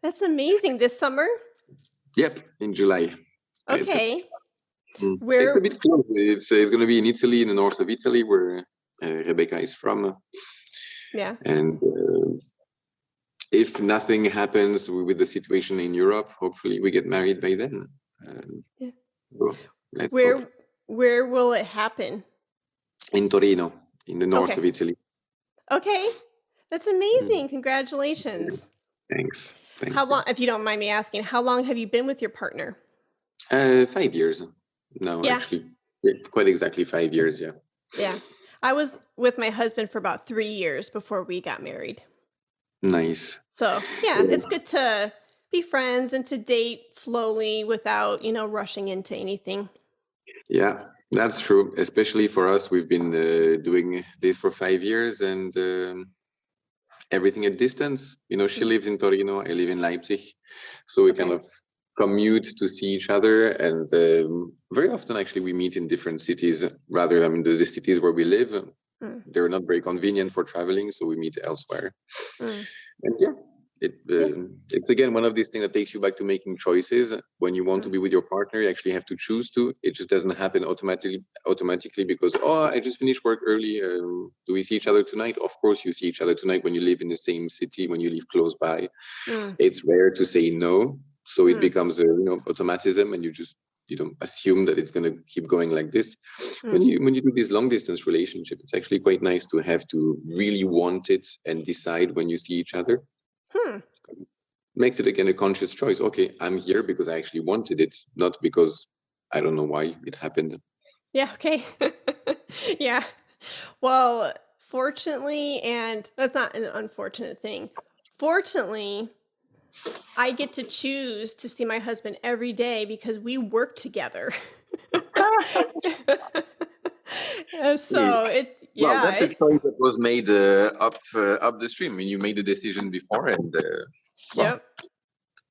That's amazing. This summer? Yep, in July. Okay. It's a bit close. It's going to be in Italy, in the north of Italy, where Rebecca is from. Yeah. And if nothing happens with the situation in Europe, hopefully we get married by then. Where will it happen? In Torino, in the north of Italy. Okay. That's amazing. Congratulations. Thanks. How long, if you don't mind me asking, how long have you been with your partner? 5 years. No, actually, quite exactly 5 years, yeah. Yeah. I was with my husband for about 3 years before we got married. Nice. So, it's good to be friends and to date slowly without, rushing into anything. Yeah. That's true, especially for us. We've been doing this for 5 years, and everything at distance. She lives in Torino, I live in Leipzig, so we kind of commute to see each other, and very often actually we meet in different cities. Rather, I mean, the cities where we live, they're not very convenient for traveling, so we meet elsewhere. And yeah, it's again one of these things that takes you back to making choices. When you want to be with your partner, you actually have to choose to. It just doesn't happen automatically because, oh, I just finished work early. Do we see each other tonight? Of course you see each other tonight when you live in the same city, when you live close by. It's rare to say no, so it becomes a automatism, and you just assume that it's going to keep going like this. When you do this long distance relationship, it's actually quite nice to have to really want it and decide when you see each other. Makes it again a conscious choice. Okay, I'm here because I actually wanted it, not because I don't know why it happened. Yeah, okay. Yeah. Well, fortunately, and that's not an unfortunate thing. Fortunately, I get to choose to see my husband every day because we work together. So Well, that's a choice that was made up the stream. I mean, you made a decision before, and yep.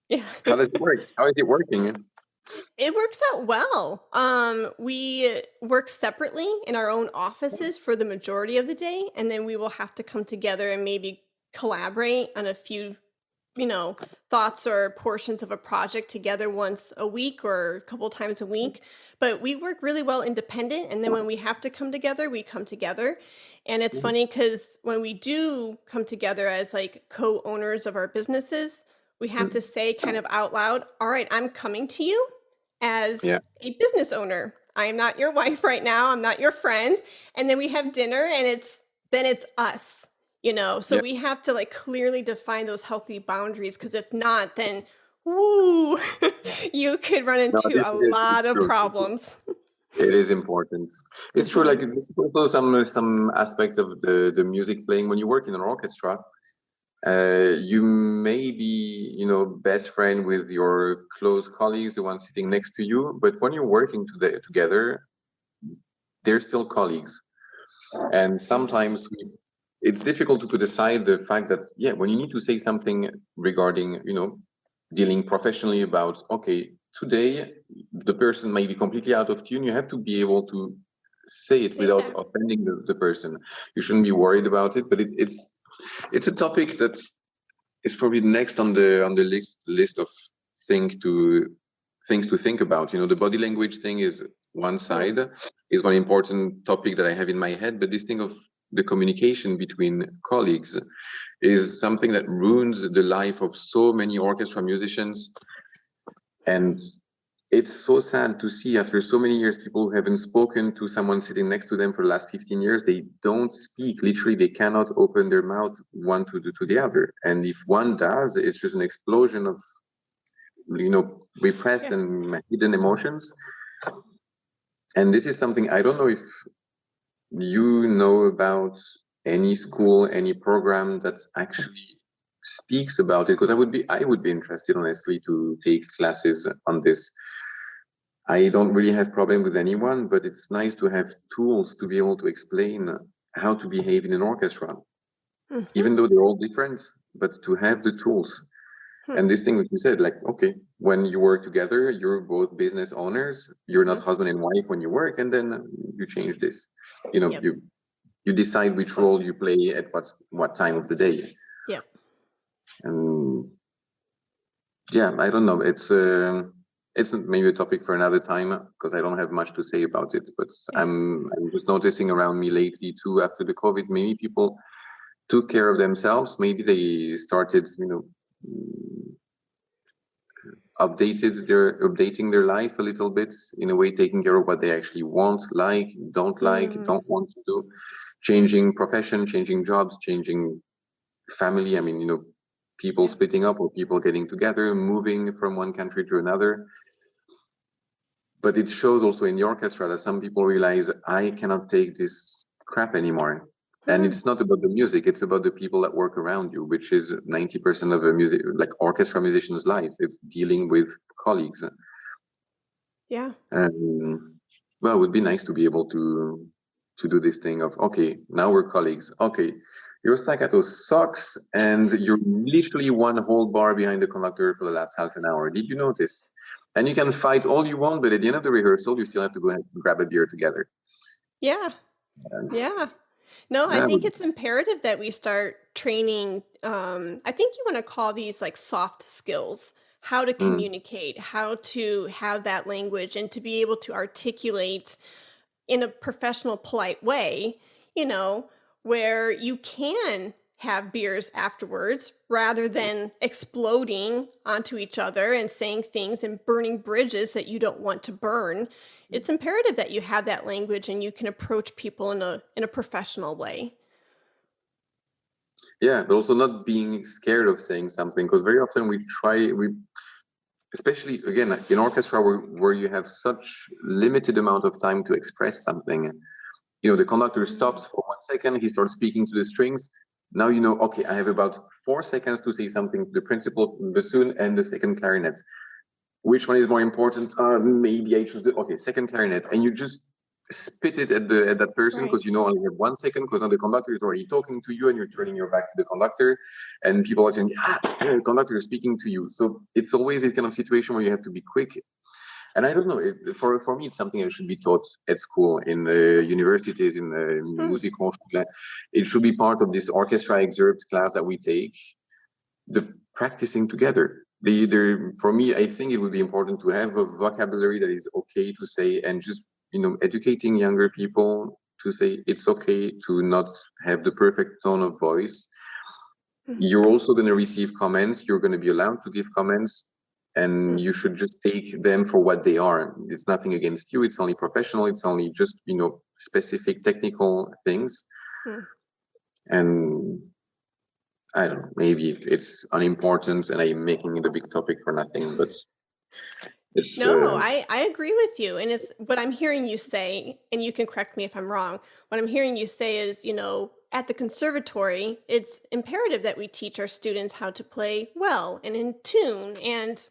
Yeah. How does it work? How is it working? It works out well. We work separately in our own offices for the majority of the day, and then we will have to come together and maybe collaborate on a few, thoughts or portions of a project together once a week or a couple times a week. But we work really well independent, and then when we have to come together, we come together. And it's funny because when we do come together as like co-owners of our businesses, we have to say kind of out loud, all right, I'm coming to you as a business owner. I'm not your wife right now. I'm not your friend. And then we have dinner, and it's us, so we have to like clearly define those healthy boundaries, because if not, then woo, you could run into a lot of problems. It is important. It's true. Like it's also some aspect of the music playing. When you work in an orchestra, you may be, best friend with your close colleagues, the ones sitting next to you. But when you're working together, they're still colleagues. And sometimes it's difficult to put aside the fact that, when you need to say something regarding, dealing professionally about, okay, today the person may be completely out of tune. You have to be able to say it without offending the person. You shouldn't be worried about it, but it's a topic that is probably next on the list of things to think about. The body language thing is one side, is one important topic that I have in my head, but this thing of the communication between colleagues is something that ruins the life of so many orchestra musicians. And it's so sad to see after so many years, people who haven't spoken to someone sitting next to them for the last 15 years, they don't speak. Literally, they cannot open their mouth one to the other. And if one does, it's just an explosion of, repressed and hidden emotions. And this is something, I don't know if you know about any school, any program that actually speaks about it, because I would be interested, honestly, to take classes on this. I don't really have problem with anyone, but it's nice to have tools to be able to explain how to behave in an orchestra, even though they're all different, but to have the tools. And this thing that you said, like, okay, when you work together, you're both business owners, you're not husband and wife when you work, and then you change this. You decide which role you play at what time of the day. Yeah. And I don't know. It's maybe a topic for another time, because I don't have much to say about it. But I'm just noticing around me lately too, after the COVID, maybe people took care of themselves. Maybe they started, updating their life a little bit, in a way, taking care of what they actually want, don't want to do, changing profession, changing jobs, changing family. I mean, people splitting up, or people getting together, moving from one country to another. But it shows also in the orchestra that some people realize, I cannot take this crap anymore. And it's not about the music, it's about the people that work around you, which is 90% of a orchestra musician's life. It's dealing with colleagues. Yeah. well, it would be nice to be able to do this thing of, okay, now we're colleagues. Okay, your staccato sucks, and you're literally one whole bar behind the conductor for the last half an hour. Did you notice? And you can fight all you want, but at the end of the rehearsal, you still have to go ahead and grab a beer together. Yeah. Yeah. No, I think it's imperative that we start training. I think you want to call these like soft skills, how to communicate, how to have that language, and to be able to articulate in a professional, polite way, where you can have beers afterwards rather than exploding onto each other and saying things and burning bridges that you don't want to burn. It's imperative that you have that language and you can approach people in a professional way. Yeah, but also not being scared of saying something, because very often we especially again in orchestra where you have such limited amount of time to express something. The conductor stops for 1 second, he starts speaking to the strings. Now okay, I have about 4 seconds to say something to the principal bassoon and the second clarinet. Which one is more important? Maybe I choose second clarinet, and you just spit it at that person because you only have 1 second, because now the conductor is already talking to you and you're turning your back to the conductor, and people are saying, the conductor is speaking to you. So it's always this kind of situation where you have to be quick. And I don't know, for me, it's something that should be taught at school, in the universities, in the Musikhochschule. It should be part of this orchestra excerpt class that we take, the practicing together. For me, I think it would be important to have a vocabulary that is okay to say, and just educating younger people to say it's okay to not have the perfect tone of voice. You're also going to receive comments. You're going to be allowed to give comments, and you should just take them for what they are. It's nothing against you. It's only professional. It's only just specific technical things. And I don't know, maybe it's unimportant and I'm making it a big topic for nothing, but I agree with you. And it's what I'm hearing you say, and you can correct me if I'm wrong. What I'm hearing you say is, at the conservatory, it's imperative that we teach our students how to play well and in tune and,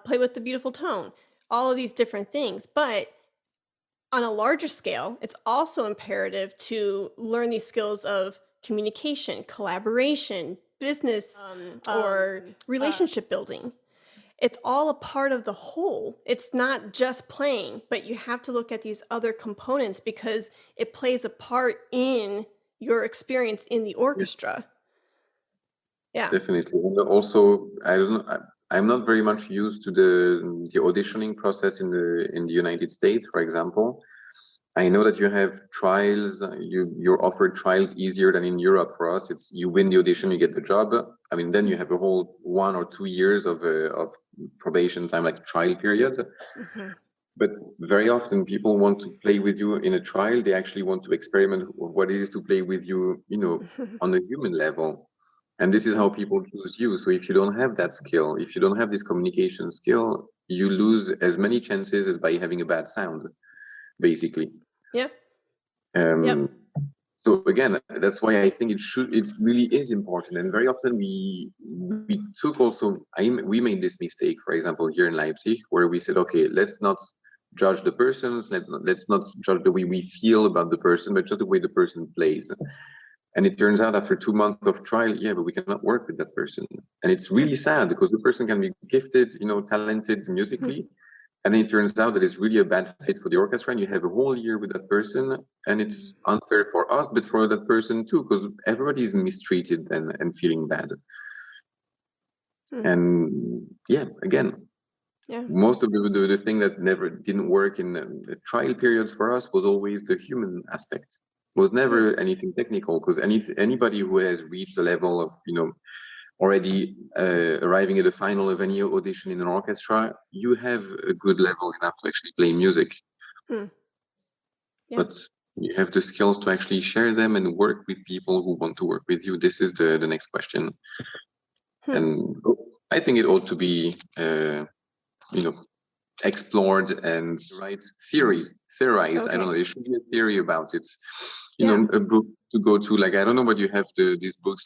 play with the beautiful tone, all of these different things. But on a larger scale, it's also imperative to learn these skills of communication, collaboration, business, or relationship building. It's all a part of the whole. It's not just playing, but you have to look at these other components because it plays a part in your experience in the orchestra. Yeah. Definitely. And also, I don't know, I'm not very much used to the auditioning process in the United States, for example. I know that you have trials, you're offered trials easier than in Europe. For us, it's you win the audition, you get the job. I mean, then you have a whole 1 or 2 years of probation time, like trial period. But very often people want to play with you in a trial. They actually want to experiment what it is to play with you, on a human level. And this is how people choose you. So if you don't have that skill, if you don't have this communication skill, you lose as many chances as by having a bad sound, basically. Yeah. So again, that's why I think it really is important. And very often we made this mistake, for example, here in Leipzig, where we said, okay, let's not judge the persons, let's not judge the way we feel about the person, but just the way the person plays. And it turns out after 2 months of trial, but we cannot work with that person. And it's really sad because the person can be gifted, talented musically. And it turns out that it's really a bad fit for the orchestra, and you have a whole year with that person, and it's unfair for us, but for that person too, because everybody is mistreated and feeling bad. And most of the thing that never didn't work in the trial periods for us was always the human aspect. It was never anything technical, because anybody who has reached the level of already arriving at the final of any audition in an orchestra, you have a good level enough to actually play music. But you have the skills to actually share them and work with people who want to work with you. This is the next question. And I think it ought to be explored and theorized. I don't know, there should be a theory about it. A book to go to, like, I don't know what you have, these books,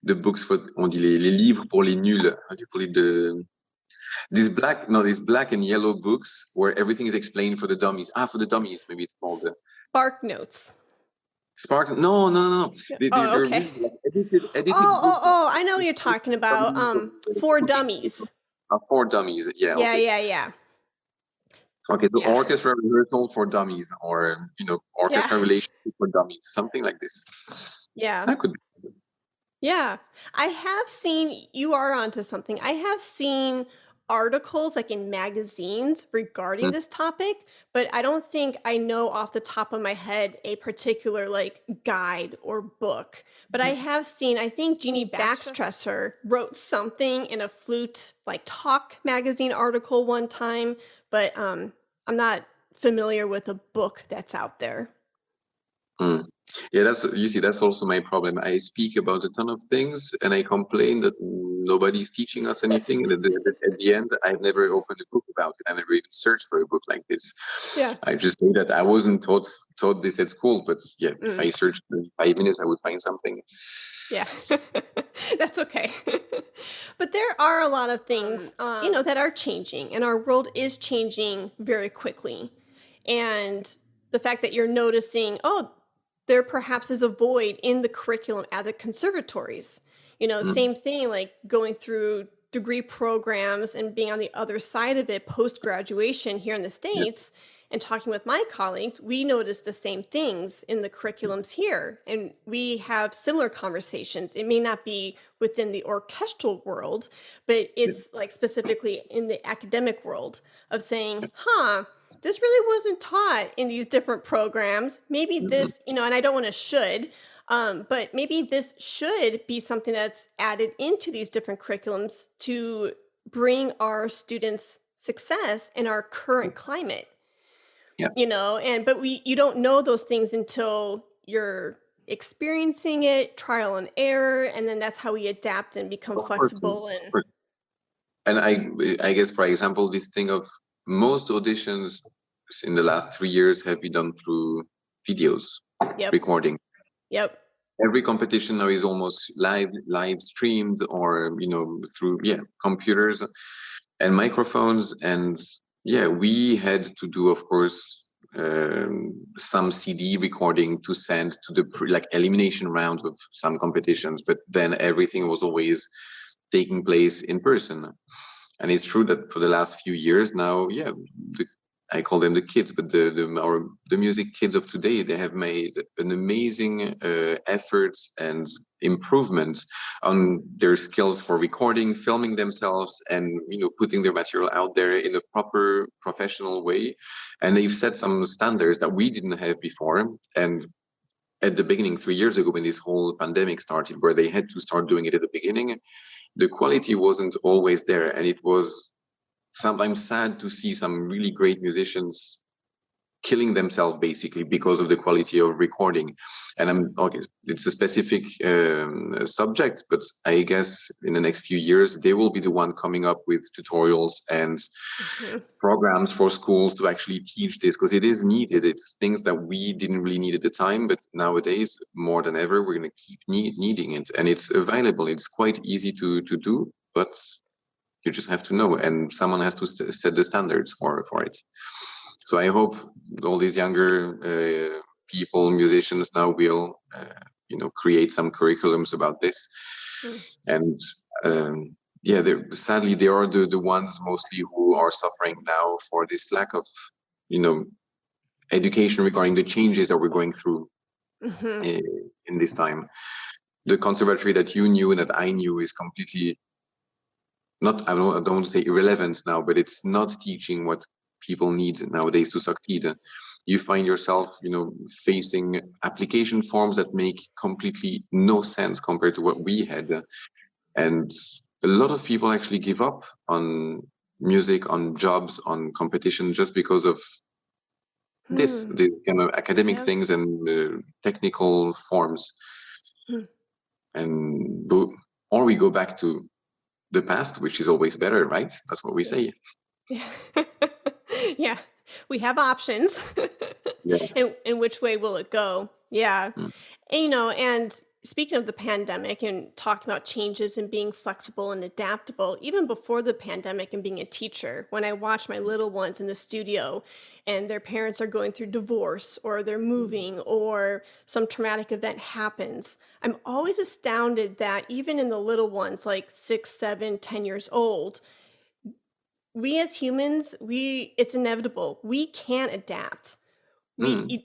the books for, on dit les livres pour les nuls. How do you call it? these black and yellow books where everything is explained for the dummies. For the dummies, maybe it's called the Spark Notes. Spark. No. They're Okay. really like edited books. I know what you're talking about. For dummies. For dummies. Yeah. Yeah, Okay. yeah. Okay. So Yeah. orchestra rehearsal for dummies, or orchestra relationship for dummies, something like this. Yeah. That could be. Yeah. I have seen, you are onto something. I have seen articles like in magazines regarding this topic, but I don't think I know off the top of my head a particular like guide or book. But I have seen, I think Jeannie Baxtresser wrote something in a flute like talk magazine article one time, but I'm not familiar with a book that's out there. Yeah, that's also my problem. I speak about a ton of things and I complain that nobody's teaching us anything. And at the end, I've never opened a book about it. I never even searched for a book like this. Yeah. I just knew that I wasn't taught this at school, but yeah, if I searched in 5 minutes, I would find something. Yeah, that's okay. But there are a lot of things, that are changing, and our world is changing very quickly. And the fact that you're noticing, there perhaps is a void in the curriculum at the conservatories. Same thing, like going through degree programs and being on the other side of it post-graduation here in the States. And talking with my colleagues, we notice the same things in the curriculums here. And we have similar conversations. It may not be within the orchestral world, but it's like specifically in the academic world of saying, this really wasn't taught in these different programs. Maybe this, and I don't want to should, but maybe this should be something that's added into these different curriculums to bring our students success in our current climate. But you don't know those things until you're experiencing it, trial and error, and then that's how we adapt and become flexible. And I guess, for example, this thing of most auditions in the last 3 years have been done through videos, recording. Yep. Every competition now is almost live streamed, or through computers and microphones. And we had to do, of course, some CD recording to send to the elimination round of some competitions, but then everything was always taking place in person. And it's true that for the last few years now, I call them the kids, but the music kids of today, they have made an amazing efforts and improvements on their skills for recording, filming themselves, and putting their material out there in a proper professional way. And they've set some standards that we didn't have before. And at the beginning, 3 years ago, when this whole pandemic started, where they had to start doing it at the beginning, the quality wasn't always there, and it was sometimes sad to see some really great musicians killing themselves basically because of the quality of recording. And it's a specific subject, but I guess in the next few years they will be the one coming up with tutorials and programs for schools to actually teach this, because it is needed. It's things that we didn't really need at the time, but nowadays more than ever we're going to keep needing it, and it's available. It's quite easy to do, but you just have to know, and someone has to set the standards for it. So I hope all these younger people, musicians now will, create some curriculums about this. And sadly, they are the ones mostly who are suffering now for this lack of, education regarding the changes that we're going through in this time. The conservatory that you knew and that I knew is completely I don't want to say irrelevant now, but it's not teaching what people need nowadays to succeed. You find yourself, facing application forms that make completely no sense compared to what we had. And a lot of people actually give up on music, on jobs, on competition, just because of the kind of academic things and technical forms. Or we go back to the past, which is always better, right? That's what we say. Yeah, we have options. And which way will it go? And speaking of the pandemic and talking about changes and being flexible and adaptable, even before the pandemic and being a teacher, when I watch my little ones in the studio and their parents are going through divorce or they're moving or some traumatic event happens, I'm always astounded that even in the little ones, like 6, 7, 10 years old, we as humans, it's inevitable. We can adapt. We Mm. you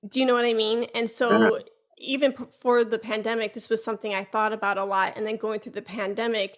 do you know what I mean? And Yeah. so even before the pandemic, this was something I thought about a lot, and then going through the pandemic,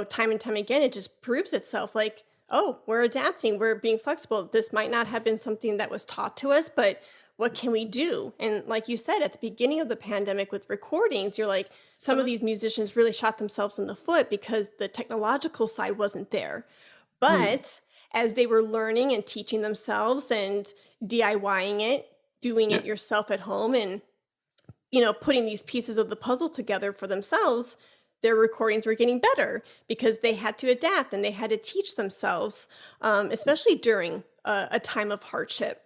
time and time again, it just proves itself like, "Oh, we're adapting, we're being flexible. This might not have been something that was taught to us, but what can we do?" And like you said, at the beginning of the pandemic with recordings, you're like, some of these musicians really shot themselves in the foot because the technological side wasn't there. Mm. But as they were learning and teaching themselves and DIYing it, doing Yeah. it yourself at home and, putting these pieces of the puzzle together for themselves, their recordings were getting better because they had to adapt and they had to teach themselves, especially during a time of hardship.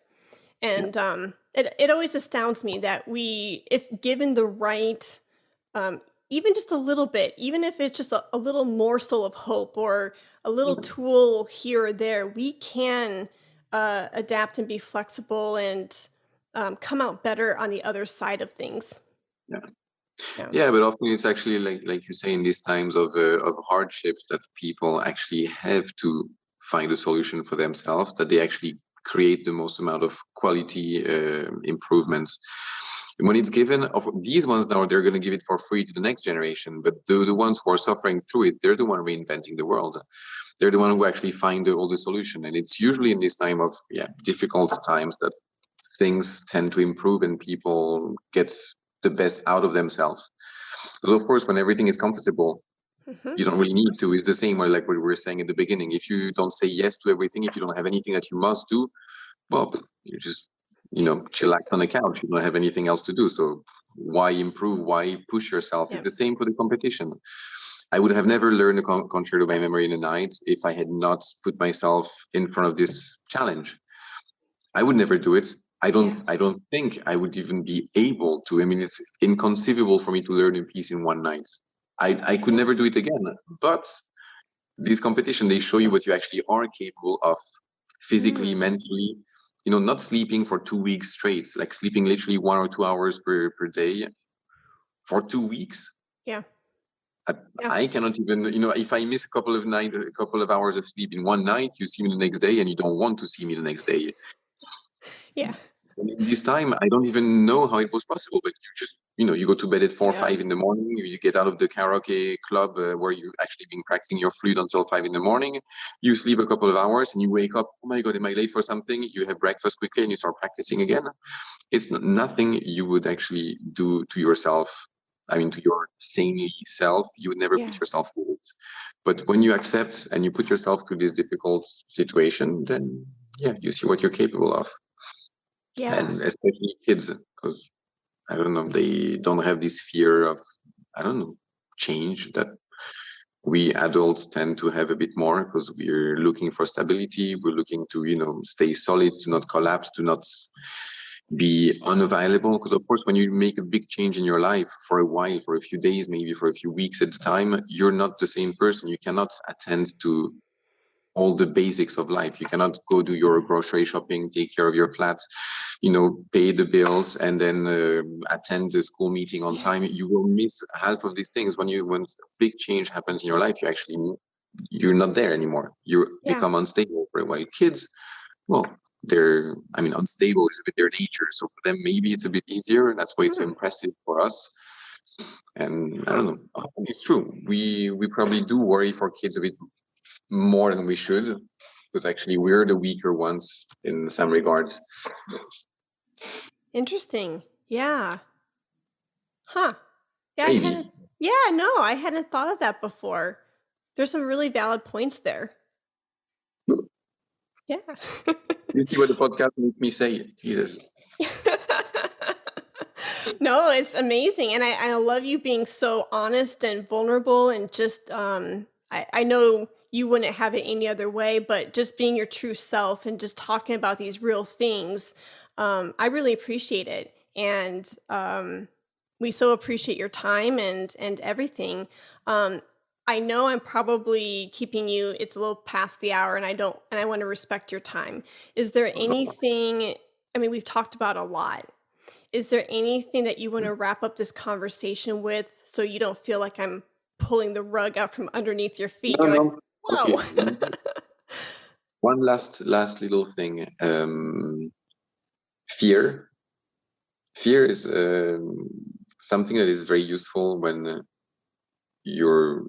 Yeah. And it always astounds me that if given the right, um, even just a little bit, even if it's just a little morsel of hope or a little Mm. tool here or there, we can adapt and be flexible and come out better on the other side of things. Yeah. Yeah. Yeah, but often it's actually like you say, in these times of hardships, that people actually have to find a solution for themselves, that they actually create the most amount of quality improvements. And when it's given, of these ones now, they're going to give it for free to the next generation, but the ones who are suffering through it, they're the one reinventing the world. They're the one who actually find all the solution. And it's usually in this time of difficult times that things tend to improve and people get the best out of themselves. Because of course, when everything is comfortable, Hmm. you don't really need to. It's the same way, like what we were saying at the beginning. If you don't say yes to everything, if you don't have anything that you must do, well, you just chillax on the couch. You don't have anything else to do. So why improve? Why push yourself? It's Yeah. the same for the competition. I would have never learned a concerto by memory in a night if I had not put myself in front of this challenge. I would never do it. I Yeah. don't I don't think I would even be able to. I mean, it's inconceivable for me to learn a piece in one night. I could Yeah. never do it again. But these competition, they show you what you actually are capable of physically, Mm. mentally, not sleeping for 2 weeks straight, like sleeping literally 1 or 2 hours per day for 2 weeks. Yeah. I, Yeah. I cannot even, if I miss a couple of hours of sleep in one night, you see me the next day and you don't want to see me the next day. Yeah. And in this time, I don't even know how it was possible, but you just, you go to bed at 4 or Yeah. 5 in the morning, you get out of the karaoke club where you actually been practicing your flute until 5 in the morning, you sleep a couple of hours and you wake up, oh my God, am I late for something? You have breakfast quickly and you start practicing again. It's nothing you would actually do to yourself. I mean, to your sanely self, you would never put Yeah. yourself through it. But when you accept and you put yourself through this difficult situation, then you see what you're capable of. Yeah. And especially kids, because I don't know, they don't have this fear of, I don't know, change that we adults tend to have a bit more, because we're looking for stability, we're looking to stay solid, to not collapse, to not be unavailable. Because of course, when you make a big change in your life for a while, for a few days, maybe for a few weeks at a time, you're not the same person. You cannot attend to all the basics of life. You cannot go do your grocery shopping, take care of your flat, pay the bills, and then attend the school meeting on Yeah. time. You will miss half of these things when a big change happens in your life. You're not there anymore. You Yeah. become unstable for a while. Kids, well, unstable is a bit their nature. So for them, maybe it's a bit easier, and that's why it's so Hmm. impressive for us. And I don't know, it's true. We probably do worry for kids a bit more than we should, because actually we're the weaker ones in some regards. Interesting. Yeah. Huh. Yeah, I hadn't Maybe. yeah, no, I hadn't thought of that before. There's some really valid points there. Yeah. You see what the podcast makes me say? Jesus. No, it's amazing, and I love you being so honest and vulnerable and just, I know you wouldn't have it any other way, but just being your true self and just talking about these real things, I really appreciate it, and, We so appreciate your time and everything. Um, I know I'm probably keeping you. It's a little past the hour, and I want to respect your time. Is there anything? I mean, we've talked about a lot. Is there anything that you want to wrap up this conversation with, so you don't feel like I'm pulling the rug out from underneath your feet? No, You're like, no. Okay. whoa. One last little thing. Fear. Fear is something that is very useful when you're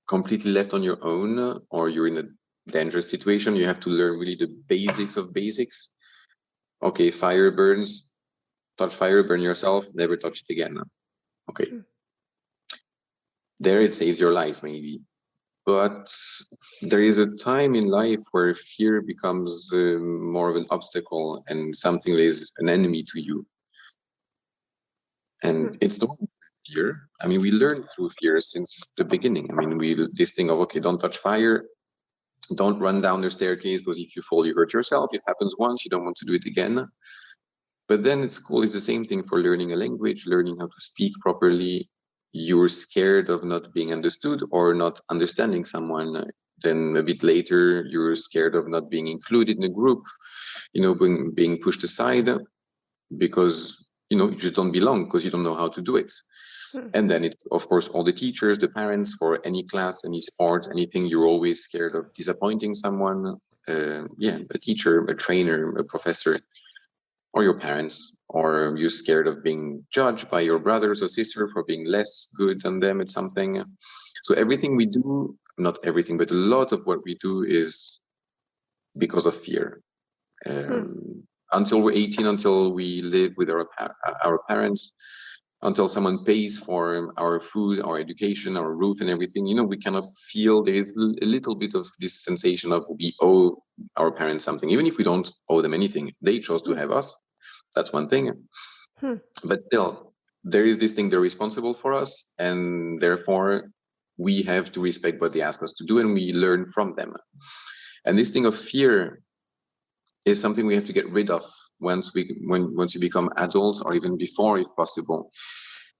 completely left on your own, or you're in a dangerous situation. You have to learn really the basics of basics. Okay, fire burns. Touch fire, burn yourself. Never touch it again. Okay. There it saves your life, maybe. But there is a time in life where fear becomes more of an obstacle and something that is an enemy to you. And it's not fear. I mean, we learn through fear since the beginning. I mean, this thing of, okay, don't touch fire, don't run down the staircase, because if you fall, you hurt yourself. It happens once, you don't want to do it again. But then at school, it's the same thing for learning a language, learning how to speak properly. You're scared of not being understood or not understanding someone. Then a bit later, you're scared of not being included in a group, being pushed aside because, you just don't belong because you don't know how to do it. And then it's, of course, all the teachers, the parents, for any class, any sport, anything, you're always scared of disappointing someone. A teacher, a trainer, a professor, or your parents, or you're scared of being judged by your brothers or sister for being less good than them at something. So everything we do, not everything, but a lot of what we do is because of fear. Until we're 18, until we live with our parents, until someone pays for our food, our education, our roof and everything, we kind of feel there is a little bit of this sensation of we owe our parents something, even if we don't owe them anything. They chose to have us. That's one thing. But still, there is this thing, they're responsible for us, and therefore we have to respect what they ask us to do, and we learn from them. And this thing of fear is something we have to get rid of once you become adults, or even before, if possible,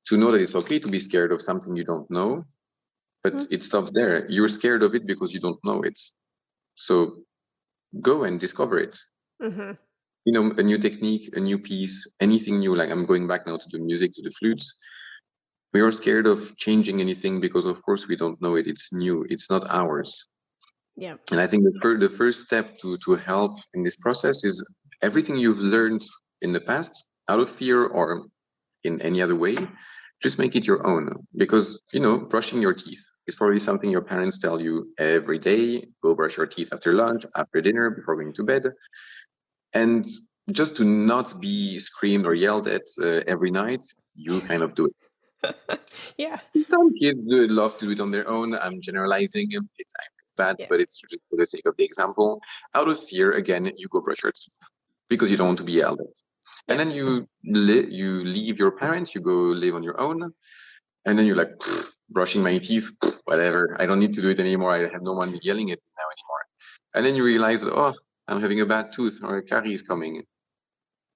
to know that it's okay to be scared of something you don't know, but it stops there. You're scared of it because you don't know it. So go and discover it. A new technique, a new piece, anything new. Like, I'm going back now to the music, to the flutes. We are scared of changing anything because, of course, we don't know it. It's new. It's not ours. Yeah. And I think the first step to help in this process is everything you've learned in the past, out of fear or in any other way, just make it your own. Because, brushing your teeth is probably something your parents tell you every day. Go brush your teeth after lunch, after dinner, before going to bed. And just to not be screamed or yelled at every night, you kind of do it. Yeah. Some kids love to do it on their own. I'm generalizing. It's bad, but it's just for the sake of the example. Out of fear, again, you go brush your teeth because you don't want to be yelled at. And then you leave your parents, you go live on your own. And then you're like, brushing my teeth, whatever. I don't need to do it anymore. I have no one yelling at me now anymore. And then you realize that, I'm having a bad tooth, or a carie is coming.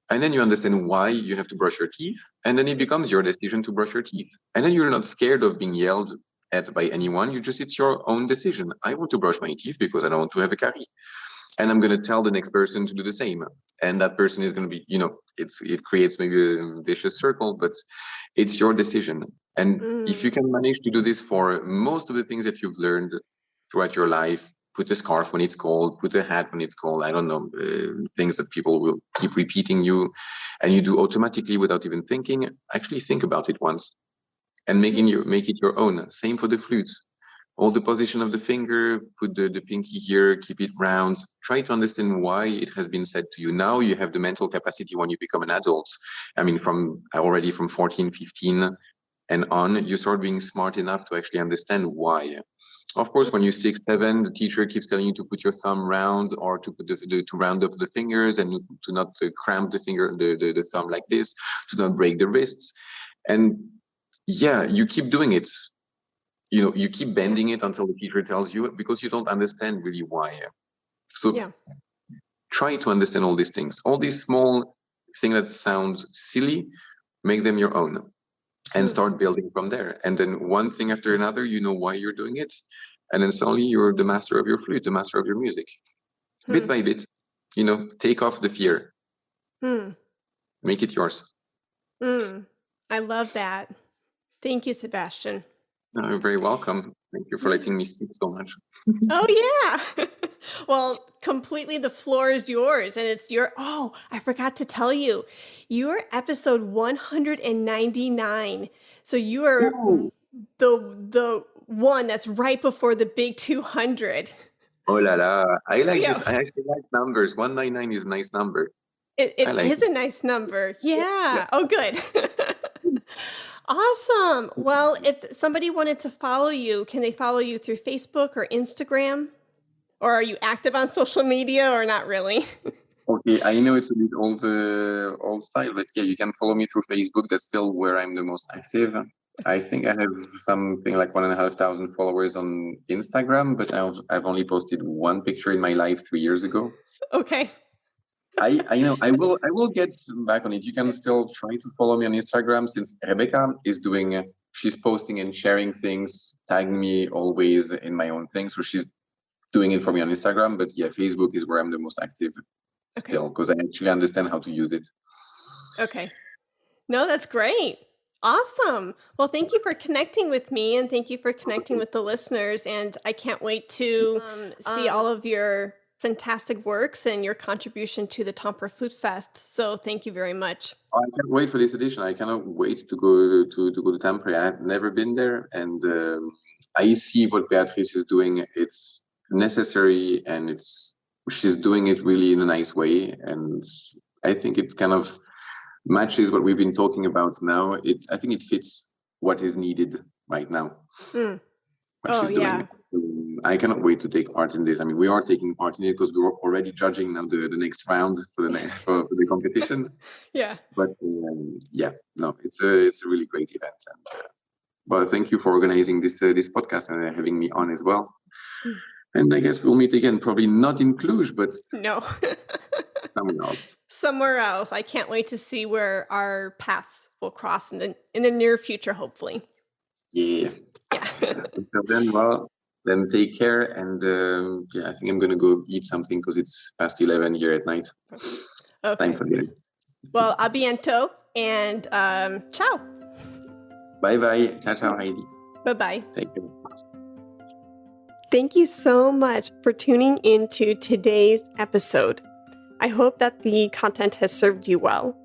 And then you understand why you have to brush your teeth. And then it becomes your decision to brush your teeth. And then you're not scared of being yelled at by anyone. It's your own decision. I want to brush my teeth because I don't want to have a carie. And I'm going to tell the next person to do the same. And that person is going to be, it creates maybe a vicious circle, but it's your decision. And if you can manage to do this for most of the things that you've learned throughout your life, put a scarf when it's cold, put a hat when it's cold, I don't know, things that people will keep repeating you, and you do automatically without even thinking, actually think about it once and make it your own. Same for the flutes. All the position of the finger, put the pinky here, keep it round. Try to understand why it has been said to you. Now you have the mental capacity when you become an adult. I mean, from 14, 15 and on, you start being smart enough to actually understand why. Of course, when you're 6, 7, the teacher keeps telling you to put your thumb round, or to put to round up the fingers, and to not cramp the finger, the thumb like this, to not break the wrists. And you keep doing it. You keep bending it until the teacher tells you, because you don't understand really why. So try to understand all these things, all these small things that sound silly, make them your own, and start building from there. And then one thing after another, you know why you're doing it. And then suddenly you're the master of your flute, the master of your music. Bit by bit, take off the fear. Make it yours. I love that. Thank you, Sebastian. You're very welcome. Thank you for letting me speak so much. Oh, yeah. Well, completely the floor is yours. And it's I forgot to tell you, you're episode 199. So you are the one that's right before the big 200. Oh la la. I like this. I actually like numbers. 199 is a nice number. It is a nice number. Yeah. Oh, good. Awesome. Well, if somebody wanted to follow you, can they follow you through Facebook or Instagram? Or are you active on social media or not really? Okay, I know it's a bit old style, but yeah, you can follow me through Facebook. That's still where I'm the most active. I think I have something like 1,500 followers on Instagram, but I've only posted one picture in my life 3 years ago. Okay. I know I will get back on it. You can still try to follow me on Instagram, since Rebecca is she's posting and sharing things, tagging me always in my own things. So she's doing it for me on Instagram. But yeah, Facebook is where I'm the most active still, because I actually understand how to use it. Okay. No, that's great. Awesome. Well, thank you for connecting with me, and thank you for connecting with the listeners. And I can't wait to see all of your fantastic works and your contribution to the Tampere Flute Fest. So thank you very much. I can't wait for this edition. I cannot wait to go to Tampere. I've never been there, and I see what Beatriz is doing. It's necessary, and she's doing it really in a nice way. And I think it kind of matches what we've been talking about now. I think it fits what is needed right now. What she's doing. I cannot wait to take part in this. I mean, we are taking part in it because we were already judging now the next round for the competition. Yeah. But it's a really great event. And well, thank you for organizing this podcast and having me on as well. And I guess we'll meet again, probably not in Cluj, but no, somewhere else. Somewhere else. I can't wait to see where our paths will cross in the near future, hopefully. Yeah. So then take care, and I think I'm gonna go eat something because it's past 11 here at night. Okay. It's time for dinner. Well, a bientôt, and ciao. Bye. Ciao, Heidi. Bye. Take care. Thank you so much for tuning into today's episode. I hope that the content has served you well.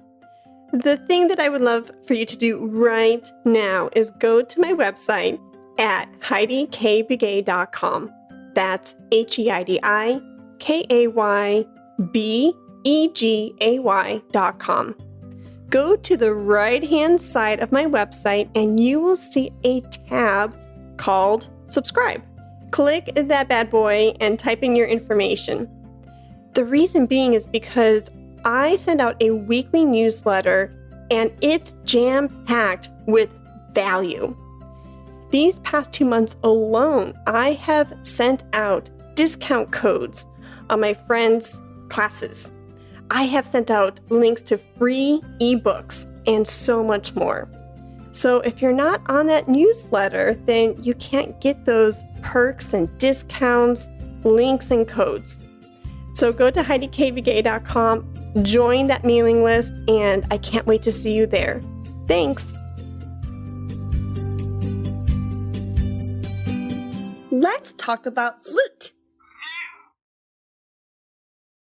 The thing that I would love for you to do right now is go to my website at HeidiKBegay.com. That's HeidiKaybegay.com. Go to the right-hand side of my website and you will see a tab called Subscribe. Click that bad boy and type in your information. The reason being is because I send out a weekly newsletter and it's jam-packed with value. These past 2 months alone, I have sent out discount codes on my friends' classes. I have sent out links to free ebooks and so much more. So if you're not on that newsletter, then you can't get those perks and discounts, links and codes. So go to HeidiKBegay.com, join that mailing list, and I can't wait to see you there. Thanks. Let's talk about flute.